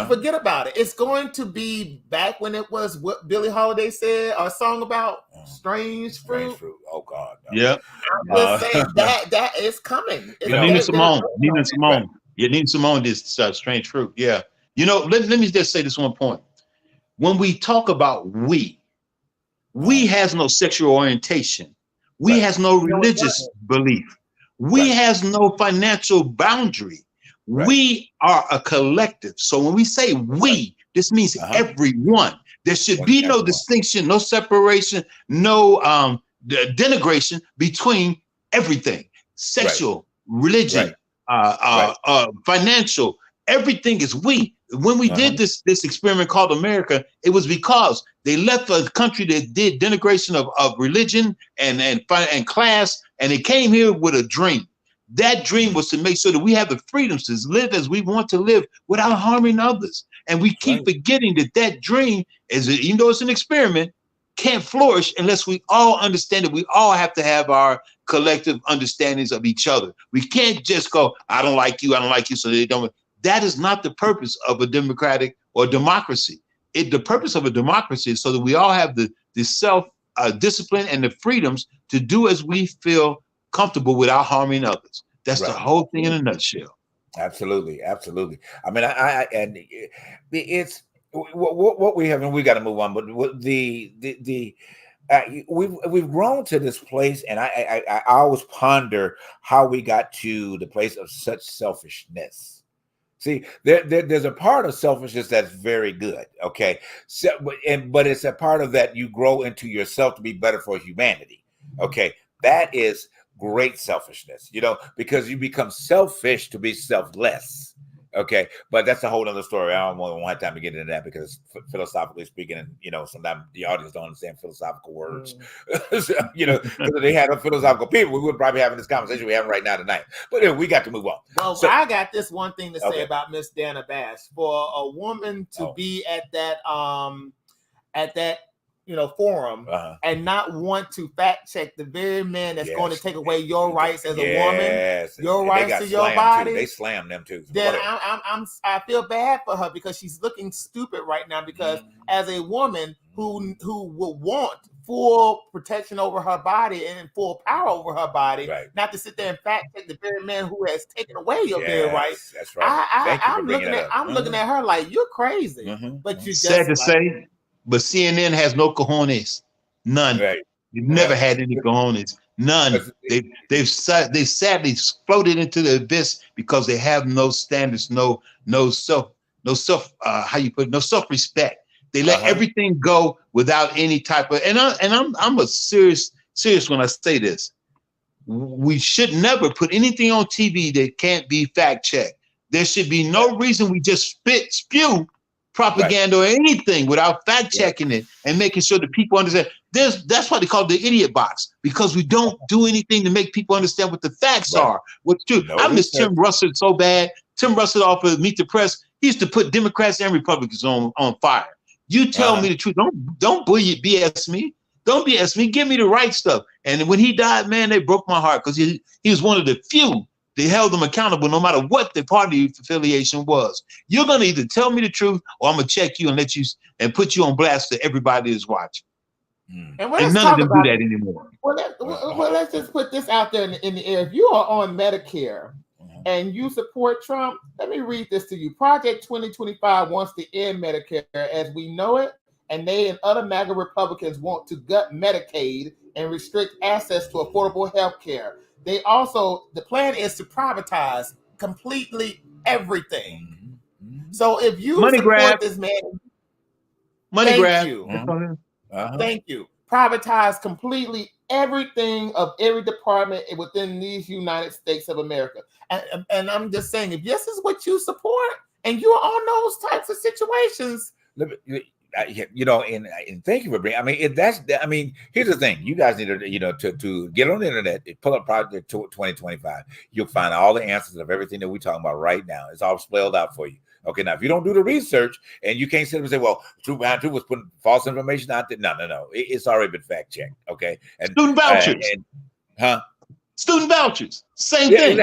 forget about it. It's going to be back when it was what Billie Holiday said, our song about strange fruit. Oh God. No. Yeah. I'm just saying that is coming. Nina Simone. Yeah, Nina Simone did strange fruit. Yeah. Let me just say this one point. When we talk about we has no sexual orientation. We has no religious belief. We has no financial boundary. Right. We are a collective. So when we say we, this means everyone. There should be no distinction, no separation, no denigration between everything. Sexual, religion, financial, everything is we. When we did this experiment called America, it was because they left a country that did denigration of religion and class, and they came here with a dream. That dream was to make sure that we have the freedoms to live as we want to live without harming others. And we keep forgetting that dream, even though it's an experiment, can't flourish unless we all understand that we all have to have our collective understandings of each other. We can't just go, I don't like you, so they don't. That is not the purpose of a democratic or democracy. The purpose of a democracy is so that we all have the self-discipline and the freedoms to do as we feel comfortable without harming others. That's the whole thing in a nutshell. Absolutely. I mean, it's what we have, and we got to move on. But we've grown to this place, and I always ponder how we got to the place of such selfishness. See, there's a part of selfishness that's very good, okay? So, but it's a part of that you grow into yourself to be better for humanity, okay? That is great selfishness, because you become selfish to be selfless, okay? But that's a whole other story. I won't have time to get into that because philosophically speaking, and sometimes the audience don't understand philosophical words. Because if they had a philosophical people, we would probably having this conversation we're having right now tonight. But anyway, we got to move on. Well, so, I got this one thing to say about Miss Dana Bash. For a woman to be at that forum and not want to fact check the very man that's going to take away your rights as a woman, your rights to your body. They slammed them too. Then I feel bad for her because she's looking stupid right now because as a woman who will want full protection over her body and full power over her body, not to sit there and fact check the very man who has taken away your very rights. That's right. I'm looking at her like you're crazy, but you just sad to say. But CNN has no cojones, none. Right. They've never had any cojones, none. They've sadly floated into the abyss because they have no standards, no self-respect. They let everything go without any type of. And I'm a serious when I say this. We should never put anything on TV that can't be fact checked. There should be no reason we just spew propaganda or anything without fact checking it and making sure that people understand. That's why they call it the idiot box, because we don't do anything to make people understand what the facts are, what's true. I miss Tim Russell so bad. Tim Russell off of Meet the Press, he used to put Democrats and Republicans on fire. You tell me the truth. Don't BS me. Don't BS me. Give me the right stuff. And when he died, man, they broke my heart, because he was one of the few. They held them accountable no matter what the party affiliation was. You're going to either tell me the truth, or I'm going to check you and let you and put you on blast to everybody that's watching. And none of them do that anymore. Well, let's just put this out there in the air. If you are on Medicare and you support Trump, let me read this to you. Project 2025 wants to end Medicare as we know it, and they and other MAGA Republicans want to gut Medicaid and restrict access to affordable health care. They also, the plan is to privatize completely everything. So if you support this man, thank you. Privatize completely everything of every department within these United States of America. And I'm just saying, if this is what you support and you're on those types of situations, you know, and thank you for bringing. I mean, here's the thing: you guys need to, you know, to get on the internet, pull up Project 2025. You'll find all the answers of everything that we're talking about right now. It's all spelled out for you. Okay, now if you don't do the research and you can't sit and say, "Well, True Behind Truth was putting false information out there," no, it's already been fact checked. Okay, and student vouchers, student vouchers, same thing.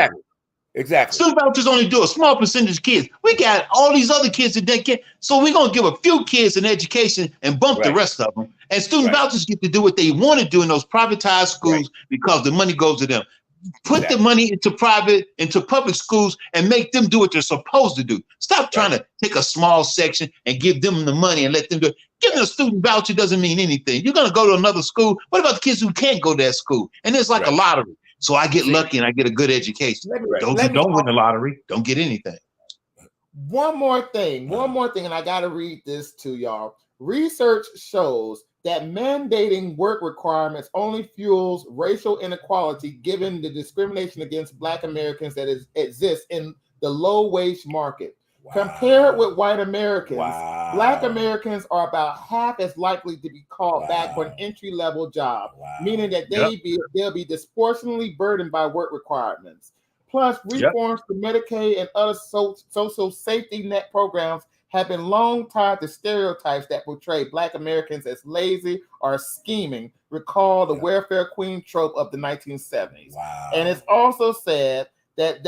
Exactly. Student vouchers only do a small percentage of kids. We got all these other kids that get, so we're gonna give a few kids an education and bump the rest of them. And student vouchers get to do what they want to do in those privatized schools because the money goes to them. Put the money into public schools and make them do what they're supposed to do. Stop trying to take a small section and give them the money and let them do it. Giving a student voucher doesn't mean anything. You're gonna go to another school. What about the kids who can't go to that school? And it's like a lottery. So I get lucky and I get a good education. Don't win the lottery. Don't get anything. One more thing, and I got to read this to y'all. Research shows that mandating work requirements only fuels racial inequality given the discrimination against Black Americans that exists in the low-wage market. Compared with white Americans, Black Americans are about half as likely to be called back for an entry-level job, meaning that they'll be disproportionately burdened by work requirements. Plus, reforms to Medicaid and other social safety net programs have been long tied to stereotypes that portray Black Americans as lazy or scheming. Recall the welfare queen trope of the 1970s. And it's also said that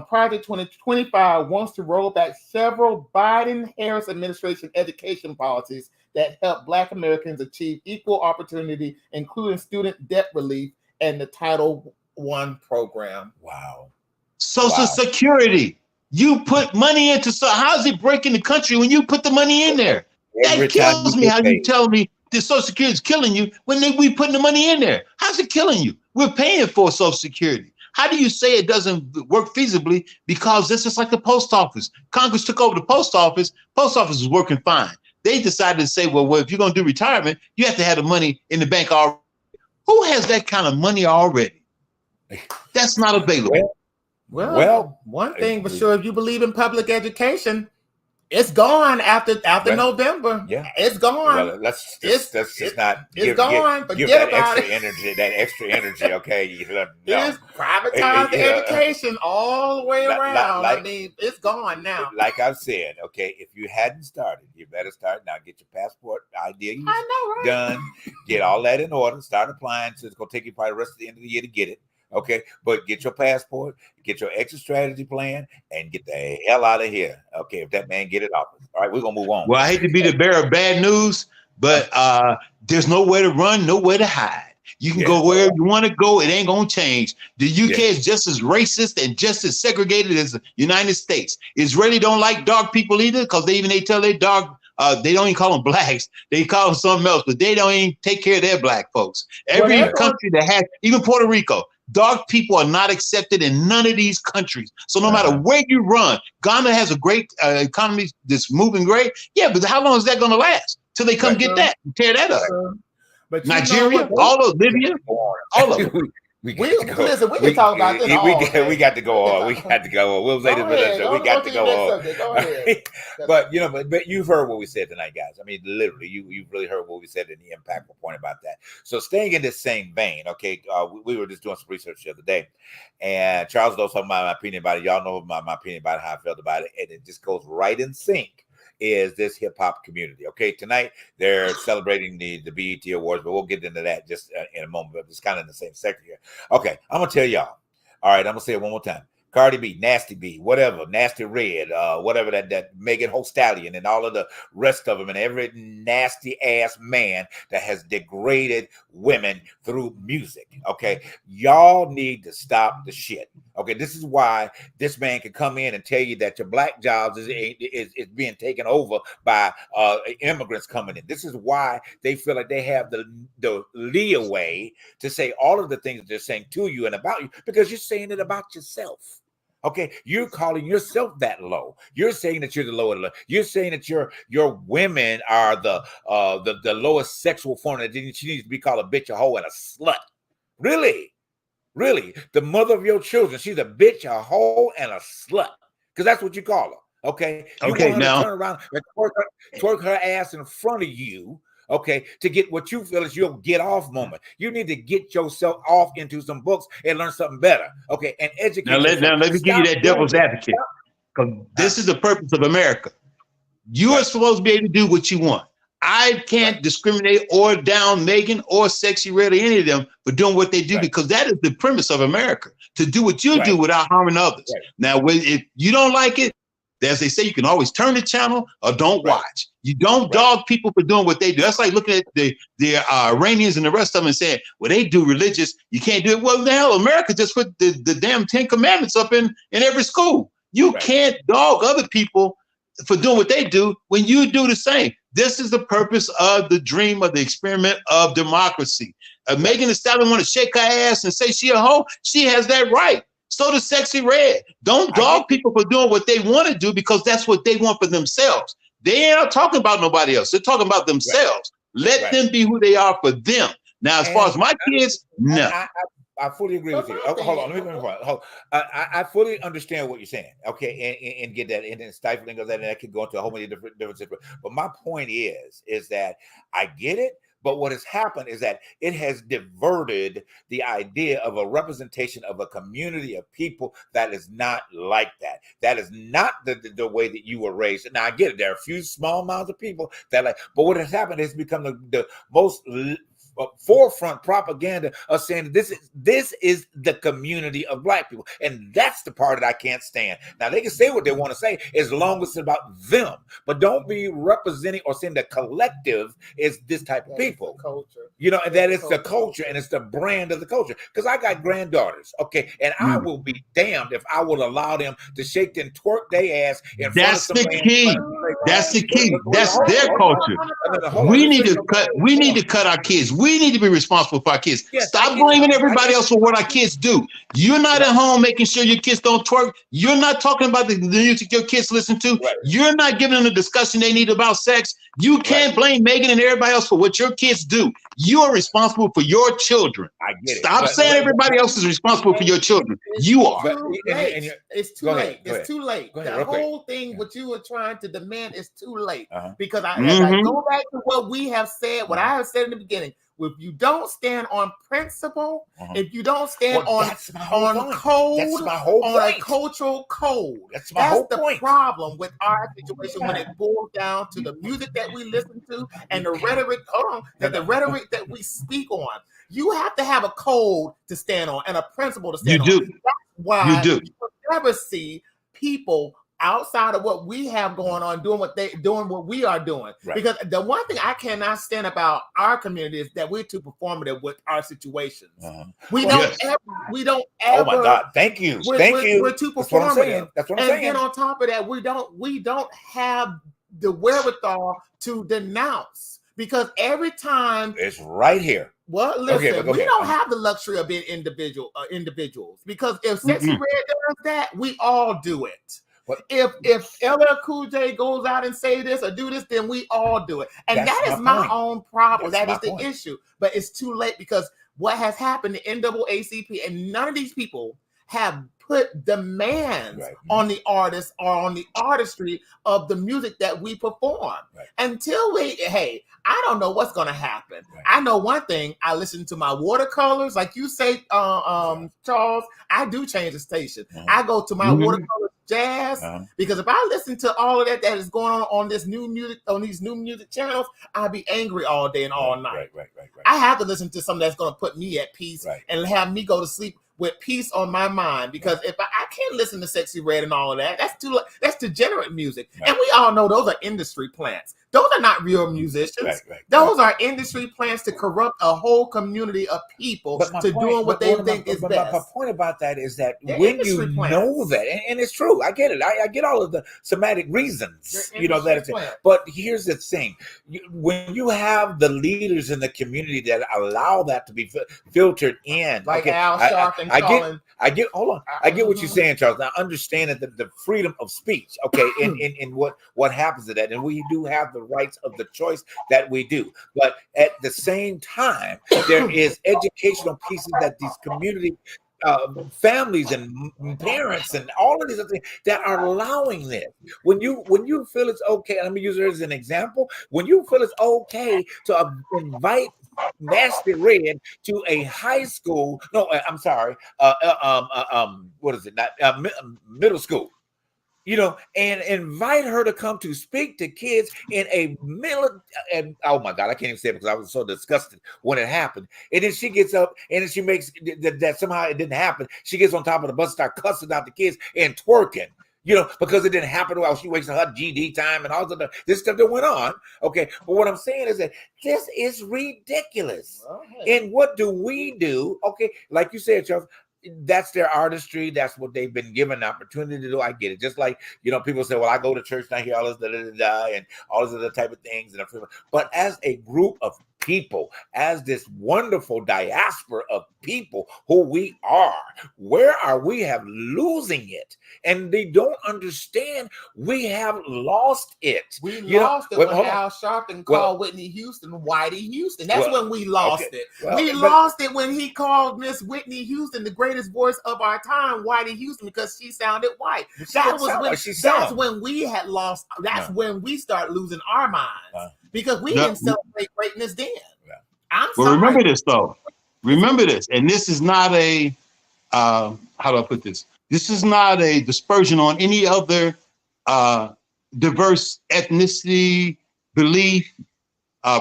Project 2025 wants to roll back several Biden-Harris administration education policies that help Black Americans achieve equal opportunity, including student debt relief and the Title I program. Social Security. You put money into, so how's it breaking the country when you put the money in there? That kills me how you tell me the Social Security is killing you when we putting the money in there. How's it killing you? We're paying for Social Security. How do you say it doesn't work feasibly? Because this is like the post office. Congress took over the post office. Post office is working fine. They decided to say, well, if you're going to do retirement, you have to have the money in the bank already. Who has that kind of money already? That's not available. Well, one thing for sure, if you believe in public education, it's gone after November. It's gone. Well, let's just not. It's gone. Give Forget that about extra energy. Okay, It's privatized education all the way around. I mean, it's gone now. Like I've said, okay, if you hadn't started, you better start now. Get your passport ID done. Get all that in order. Start applying. So it's gonna take you probably the rest of the end of the year to get it. Okay, but get your passport, get your exit strategy plan, and get the hell out of here. Okay, if that man get it off. All right, we're gonna move on. Well, I hate to be the bearer of bad news, but there's nowhere to run, nowhere to hide. You can go wherever you want to go. It ain't gonna change. The UK is just as racist and just as segregated as the United States. Israeli don't like dark people either, because they tell their dark. They don't even call them blacks. They call them something else, but they don't even take care of their black folks. Every country that has, even Puerto Rico. Dark people are not accepted in none of these countries. So no matter where you run, Ghana has a great economy that's moving great. Yeah, but how long is that going to last? Till they come get that and tear that up. But Nigeria, all of Libya, all of them. Listen, we can talk about this all we got to go on. We got to go on. We'll say this with us. We got to go on. Go ahead. But but you've heard what we said tonight, guys. I mean, literally, you've really heard what we said in the impactful point about that. So staying in this same vein, okay, we were just doing some research the other day, and Charles knows some of my opinion about it. Y'all know my opinion about how I felt about it, and it just goes right in sync. Is this hip hop community? Okay, tonight they're celebrating the BET Awards, but we'll get into that just in a moment. But it's kind of in the same sector here. Okay, I'm gonna tell y'all. All right, I'm gonna say it one more time. Cardi B, Nasty B, whatever, Nasty Red, whatever that Megan Thee Stallion and all of the rest of them, and every nasty ass man that has degraded women through music. Okay, y'all need to stop the shit. Okay, this is why this man can come in and tell you that your black jobs is being taken over by immigrants coming in. This is why they feel like they have the leeway to say all of the things that they're saying to you and about you because you're saying it about yourself. Okay, you're calling yourself that low. You're saying that you're the lower low. You're saying that your women are the lowest sexual form. That she needs to be called a bitch, a hoe, and a slut. Really, the mother of your children. She's a bitch, a hoe, and a slut. Because that's what you call her. Okay. You okay. Want her Now to turn around and twerk her ass in front of you. Okay, to get what you feel is your get off moment. You need to get yourself off into some books and learn something better. Okay, and educate. Now let me give you that devil's advocate, because this is the purpose of America. You are supposed to be able to do what you want. I can't discriminate or down Megan or Sexy Red or any of them for doing what they do because that is the premise of America, to do what you do without harming others. Now, if you don't like it, as they say, you can always turn the channel or don't watch. You don't dog people for doing what they do. That's like looking at the Iranians and the rest of them and saying, well, they do religious. You can't do it. Well, the hell, America just put the damn 10 Commandments up in every school. You can't dog other people for doing what they do when you do the same. This is the purpose of the dream of the experiment of democracy. Megan Thee Stallion want to shake her ass and say she a hoe. She has that right. So does Sexy Red. Don't dog people for doing what they want to do because that's what they want for themselves. They ain't talking about nobody else. They're talking about themselves. Let them be who they are for them. Now, as far as my kids, no. I fully agree with you. Hold on, let me hold on. I fully understand what you're saying. Okay, and get that, and then stifling of that, and that could go into a whole many different situations. But my point is that I get it. But what has happened is that it has diverted the idea of a representation of a community of people that is not like that. That is not the way that you were raised. Now, I get it. There are a few small amounts of people that like, but what has happened has become the most forefront propaganda of saying this is the community of black people, and that's the part that I can't stand. Now they can say what they want to say as long as it's about them, but don't be representing or saying the collective is this type of people. Culture, you know, and that is the culture and it's the brand of the culture. Because I got granddaughters, okay, and I will be damned if I will allow them to shake and twerk their ass in front of some man. Key. That's the key. That's their culture. We need to cut our kids. We need to be responsible for our kids. Stop blaming everybody else for what our kids do. You're not at home making sure your kids don't twerk. You're not talking about the music your kids listen to. You're not giving them the discussion they need about sex. You can't blame Megan and everybody else for what your kids do. You are responsible for your children. I get it. Stop saying everybody else is responsible for your children. You are. It's too late. It's too late. The whole thing, what you were trying to demand is too late. Because I go back to what we have said, what I have said in the beginning. If you don't stand on principle, if you don't stand on code, on a cultural code, that's the problem with our situation when it boils down to the music that we listen to and the rhetoric. The rhetoric that we speak on. You have to have a code to stand on and a principle to stand on. You do. That's why you will never see people outside of what we have going on doing what we are doing. Because the one thing I cannot stand about our community is that we're too performative with our situations. We don't ever. Oh my God! Thank you. We're too performative. That's what I'm saying. And then on top of that, we don't have the wherewithal to denounce, because every time it's right here. Well, listen, we don't have the luxury of being individuals, because if Sexy Red does that, we all do it. But if LL Cool J goes out and say this or do this, then we all do it. And that is my own problem. That is the issue. But it's too late, because what has happened to NAACP, and none of these people have put demands on the artists or on the artistry of the music that we perform. Until I don't know what's going to happen. I know one thing. I listen to my watercolors, like you say, Charles. I do change the station. I go to my watercolors jazz because if I listen to all of that is going on this new music on these new music channels, I'll be angry all day and all night. I have to listen to something that's going to put me at peace and have me go to sleep with peace on my mind, because if I can't listen to Sexy Red and all of that, that's degenerate music. And we all know those are industry plants. Those are not real musicians. Those are industry plants to corrupt a whole community of people to doing what they think is best. My point about that is that when you know that, and it's true, I get it. I get all of the somatic reasons, that it's. But here's the thing: when you have the leaders in the community that allow that to be filtered in, like Al Sharpton, I get what you're saying, Charles. Now, understand that the freedom of speech, in what happens to that, and we do have the rights of the choice that we do, but at the same time, there is educational pieces that these community families and parents and all of these other things that are allowing this. When you feel it's okay, let me use it as an example. When you feel it's okay to invite Nasty Red to a high school, I'm sorry, what is it? Middle school. And invite her to come to speak to kids in a and oh my God, I can't even say it because I was so disgusted when it happened. And then she gets up and then she makes that somehow it didn't happen. She gets on top of the bus, start cussing out the kids and twerking, because it didn't happen while she wasting her GD time and all of this stuff that went on. Okay. But what I'm saying is that this is ridiculous. And what do we do? Okay. Like you said, Charles, that's their artistry. That's what they've been given an opportunity to do. I get it. Just like, people say, well, I go to church and I hear all this, and all these other type of things. But as a group of people, as this wonderful diaspora of people who we are, where are we losing it? And they don't understand we have lost it. We lost it when Al Sharpton called Whitney Houston Whitey Houston. That's when we lost it. We lost it when he called Miss Whitney Houston, the greatest voice of our time, Whitey Houston, because she sounded white. That's when we had lost. That's when we start losing our minds, because we didn't celebrate greatness then. I'm sorry. Well, remember this though. Remember this, and this is not a how do I put this? This is not a dispersion on any other diverse ethnicity, belief,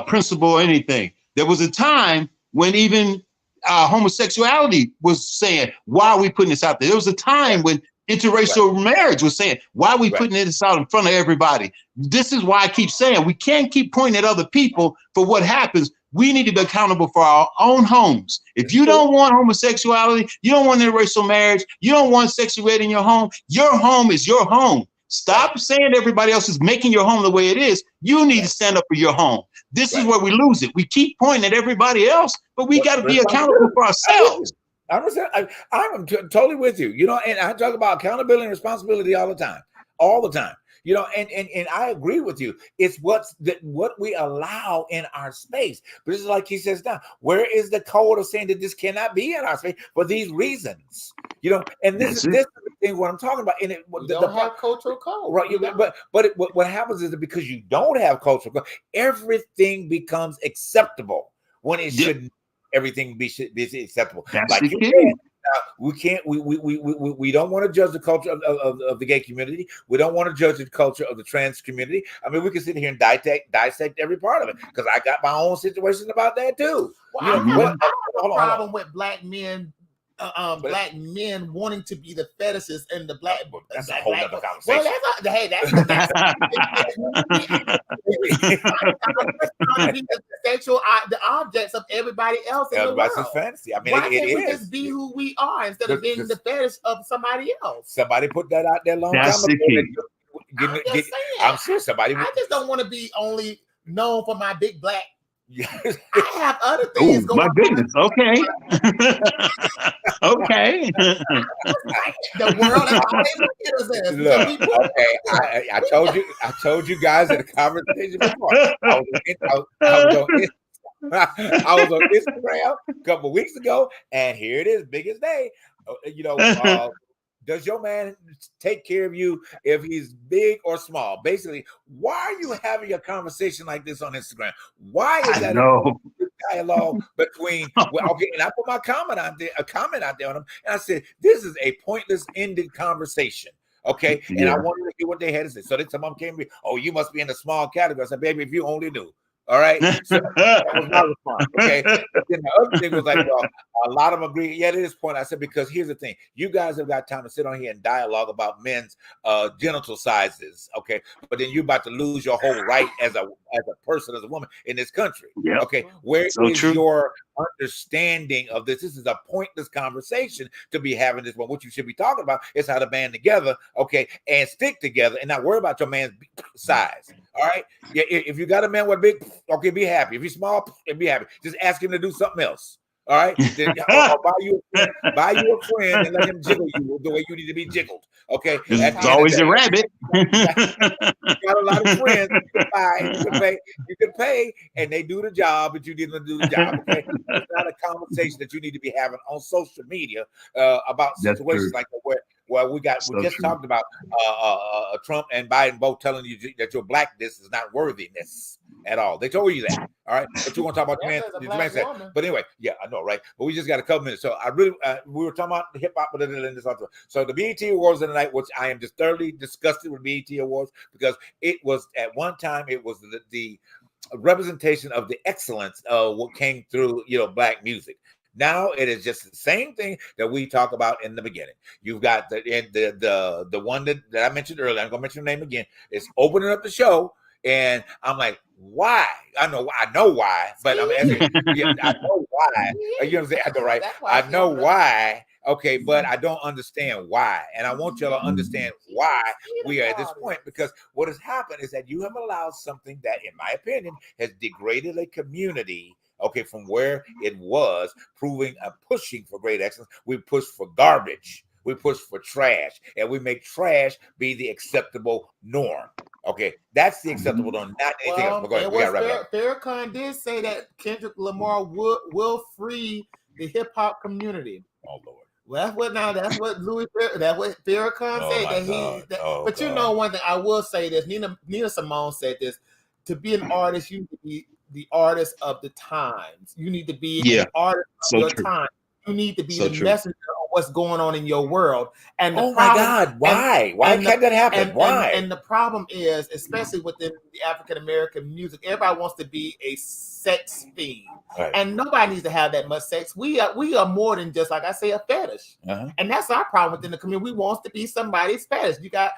principle, or anything. There was a time when even homosexuality was saying, why are we putting this out there? There was a time when interracial marriage was saying, why are we putting this out in front of everybody? This is why I keep saying we can't keep pointing at other people for what happens. We need to be accountable for our own homes. If you don't want homosexuality, you don't want interracial marriage, you don't want sexual ed in your home is your home. Stop saying everybody else is making your home the way it is. You need to stand up for your home. This is where we lose it. We keep pointing at everybody else, but we got to be accountable for ourselves. I'm totally with you. And I talk about accountability and responsibility all the time. And I agree with you. It's what we allow in our space. But this is like he says now, where is the code of saying that this cannot be in our space for these reasons? And this is the thing what I'm talking about. And you don't have cultural code. Right. What happens is that because you don't have cultural code, everything becomes acceptable when it shouldn't. Everything be acceptable. That's like the key. We don't want to judge the culture of the gay community. We don't want to judge the culture of the trans community. I mean, we can sit here and dissect every part of it, because I got my own situation about that too. Well, I have a problem with black men. Black men wanting to be the fetishists and the black. That's a whole other conversation. Well, the objects of everybody else in the world. Fantasy. I mean, why can't we just be who we are instead of being the fetish of somebody else? Somebody put that out there long That's time ago. I'm sure somebody. I just don't want to be only known for my big black. I have other things going on. My goodness. Okay. Okay. The world is always look, okay. I told you guys in the conversation before. I was on Instagram a couple of weeks ago, and here it is, biggest day. Does your man take care of you if he's big or small? Basically, why are you having a conversation like this on Instagram? Why is that a dialogue between? Well, okay, and I put my comment out there on him, and I said, "This is a pointless, ended conversation." Okay, and I wanted to hear what they had to say. So then someone came to me, "Oh, you must be in the small category." I said, "Baby, if you only knew." All right, so that was my response. Okay, then the other thing was like, well, a lot of them agree. Yeah, at this point, I said, because here's the thing: you guys have got time to sit on here and dialogue about men's genital sizes. Okay, but then you're about to lose your whole right as a person, as a woman in this country. Yep. Okay, where So is true. your understanding of this? This is a pointless conversation to be having this one. What you should be talking about is how to band together, okay, and stick together, and not worry about your man's size. All right. Yeah, if you got a man with a big, okay, be happy. If he's small, be happy. Just ask him to do something else. All right. Then, or buy you a friend and let him jiggle you the way you need to be jiggled. Okay. It's always a rabbit. You got a lot of friends you can buy, you can pay, and they do the job, but you didn't do the job. Okay. It's not a conversation that you need to be having on social media about That's situations true. like that where we just talked about Trump and Biden both telling you that your blackness is not worthiness at all. They told you that. All right. But you want to talk about the man. But anyway, yeah, I know, right? But we just got a couple minutes. So I really we were talking about hip hop, but then this also. So the BET Awards of the night, which I am just thoroughly disgusted with BET Awards, because it was at one time it was the representation of the excellence of what came through, black music. Now it is just the same thing that we talk about in the beginning. You've got the one that I mentioned earlier. I'm gonna mention the name again. It's opening up the show, and I'm like, why? I know why, but I know why. You know what I'm saying? I know, right? I know why. Okay, but I don't understand why, and I want y'all to understand why we are at this point, because what has happened is that you have allowed something that, in my opinion, has degraded a community. Okay, from where it was proving and pushing for great excellence, we push for garbage, we push for trash, and we make trash be the acceptable norm. Okay, that's the acceptable norm, not anything else. Go ahead. We got to wrap it up. Farrakhan did say that Kendrick Lamar will free the hip hop community. Oh Lord. Well, that's what Farrakhan said. But you know one thing, I will say this. Nina Simone said this: to be an artist, you need to be the artist of the times. You need to be an artist of your time. You need to be the messenger of what's going on in your world. And my God, why? Why can't that happen? Why? And the problem is, especially within the African American music, everybody wants to be a sex fiend, and nobody needs to have that much sex. We are more than just, like I say, a fetish, and that's our problem within the community. We want to be somebody's fetish. I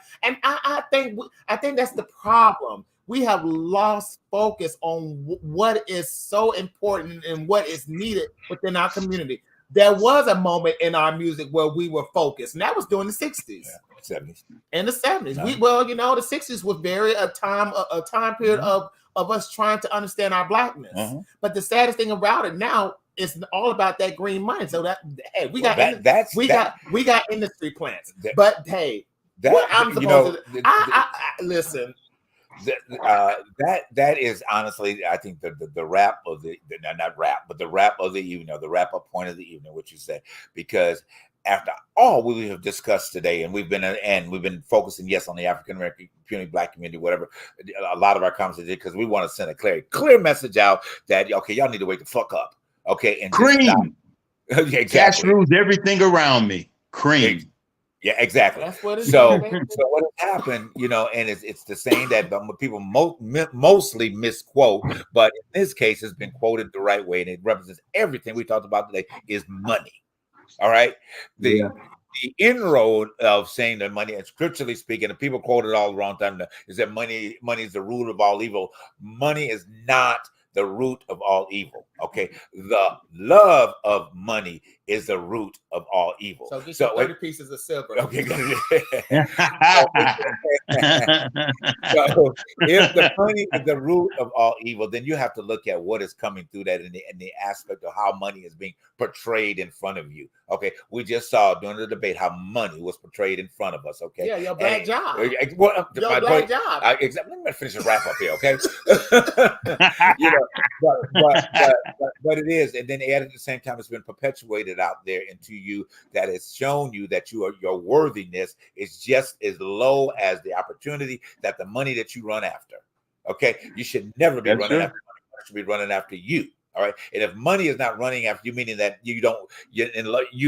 think that's the problem. We have lost focus on what is so important and what is needed within our community. There was a moment in our music where we were focused, and that was during the 60s. 70s. And the 70s. The 60s was a time period of us trying to understand our blackness. But the saddest thing about it now is all about that green money. So that, hey, we got industry plants. But hey, what I'm supposed to listen. That is honestly, I think the wrap of the not wrap, but the wrap of the evening, the wrap up point of the evening, what you said, because after all we have discussed today, and we've been focusing, yes, on the African American community, black community, whatever, a lot of our conversation, because we want to send a clear message out that y'all need to wake the fuck up, okay, and cream. Exactly. Cash rules everything around me. Cream. Yeah, exactly. That's what it so what has happened, and it's the saying that people mostly misquote, but in this case, it's been quoted the right way, and it represents everything we talked about today is money. All right, the inroad of saying that money, and scripturally speaking, and people quote it all the wrong time, is that money is the root of all evil. Money is not the root of all evil. Okay, the love of money is the root of all evil. So get your 30 pieces of silver. Okay, good. So if the money is the root of all evil, then you have to look at what is coming through that in the aspect of how money is being portrayed in front of you. Okay, we just saw during the debate how money was portrayed in front of us. Okay, yeah, your black job. Well, your black job. Exactly. Let me finish the wrap up here. Okay, you know, but it is, and then at the same time, it's been perpetuated out there into you that has shown you that your worthiness is just as low as the opportunity that the money that you run after. Okay, you should never be running after money. You should be running after you. All right, and if money is not running after you, meaning that you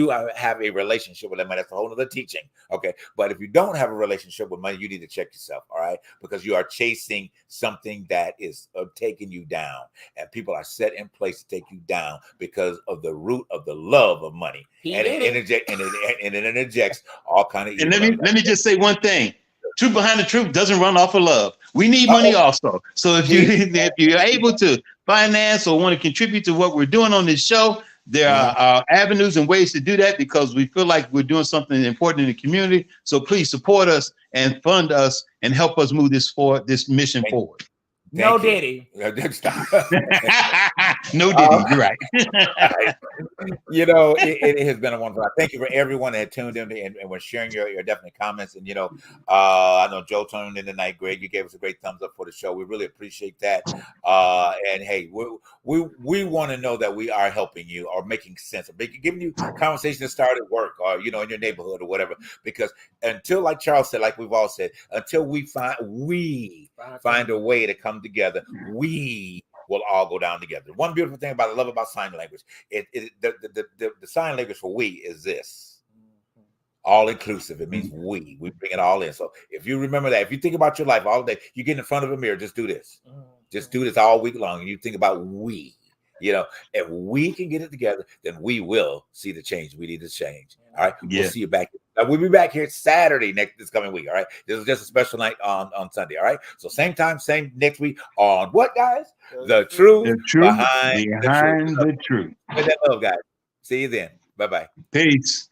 have a relationship with that money, that's a whole other teaching. Okay, but if you don't have a relationship with money, you need to check yourself. All right, because you are chasing something that is taking you down, and people are set in place to take you down because of the root of the love of money, and it interjects all kind of. And let me just say one thing. Truth behind the truth doesn't run off of love. We need money also. So if you're able to finance or want to contribute to what we're doing on this show, there are avenues and ways to do that because we feel like we're doing something important in the community. So please support us and fund us and help us move this mission forward. No Diddy. No Diddy. You're right. You know, it has been a wonderful. Thank you for everyone that tuned in and was sharing your definite comments. And you know, I know Joe tuned in tonight. Greg, you gave us a great thumbs up for the show. We really appreciate that. And hey, we want to know that we are helping you or making sense of giving you conversation that start at work or in your neighborhood or whatever. Because until, like Charles said, like we've all said, until we find a way to come together, we will all go down together. One beautiful thing I love about sign language, the sign language for we is this. All inclusive. It means we bring it all in. So if you remember that, if you think about your life all day, you get in front of a mirror, just do this. Just do this all week long. And you think about we. If we can get it together, then we will see the change we need to change. All right. Yeah. We'll see you back. We'll be back here Saturday this coming week. All right. This is just a special night on Sunday. All right. So same time, same next week on what, guys? The truth behind the truth. With that love, guys. See you then. Bye-bye. Peace.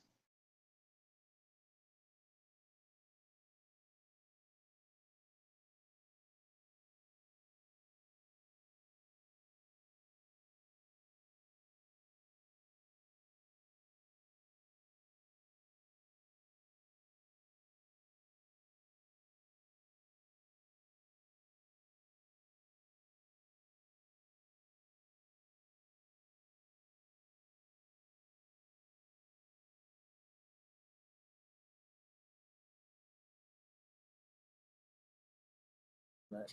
Right.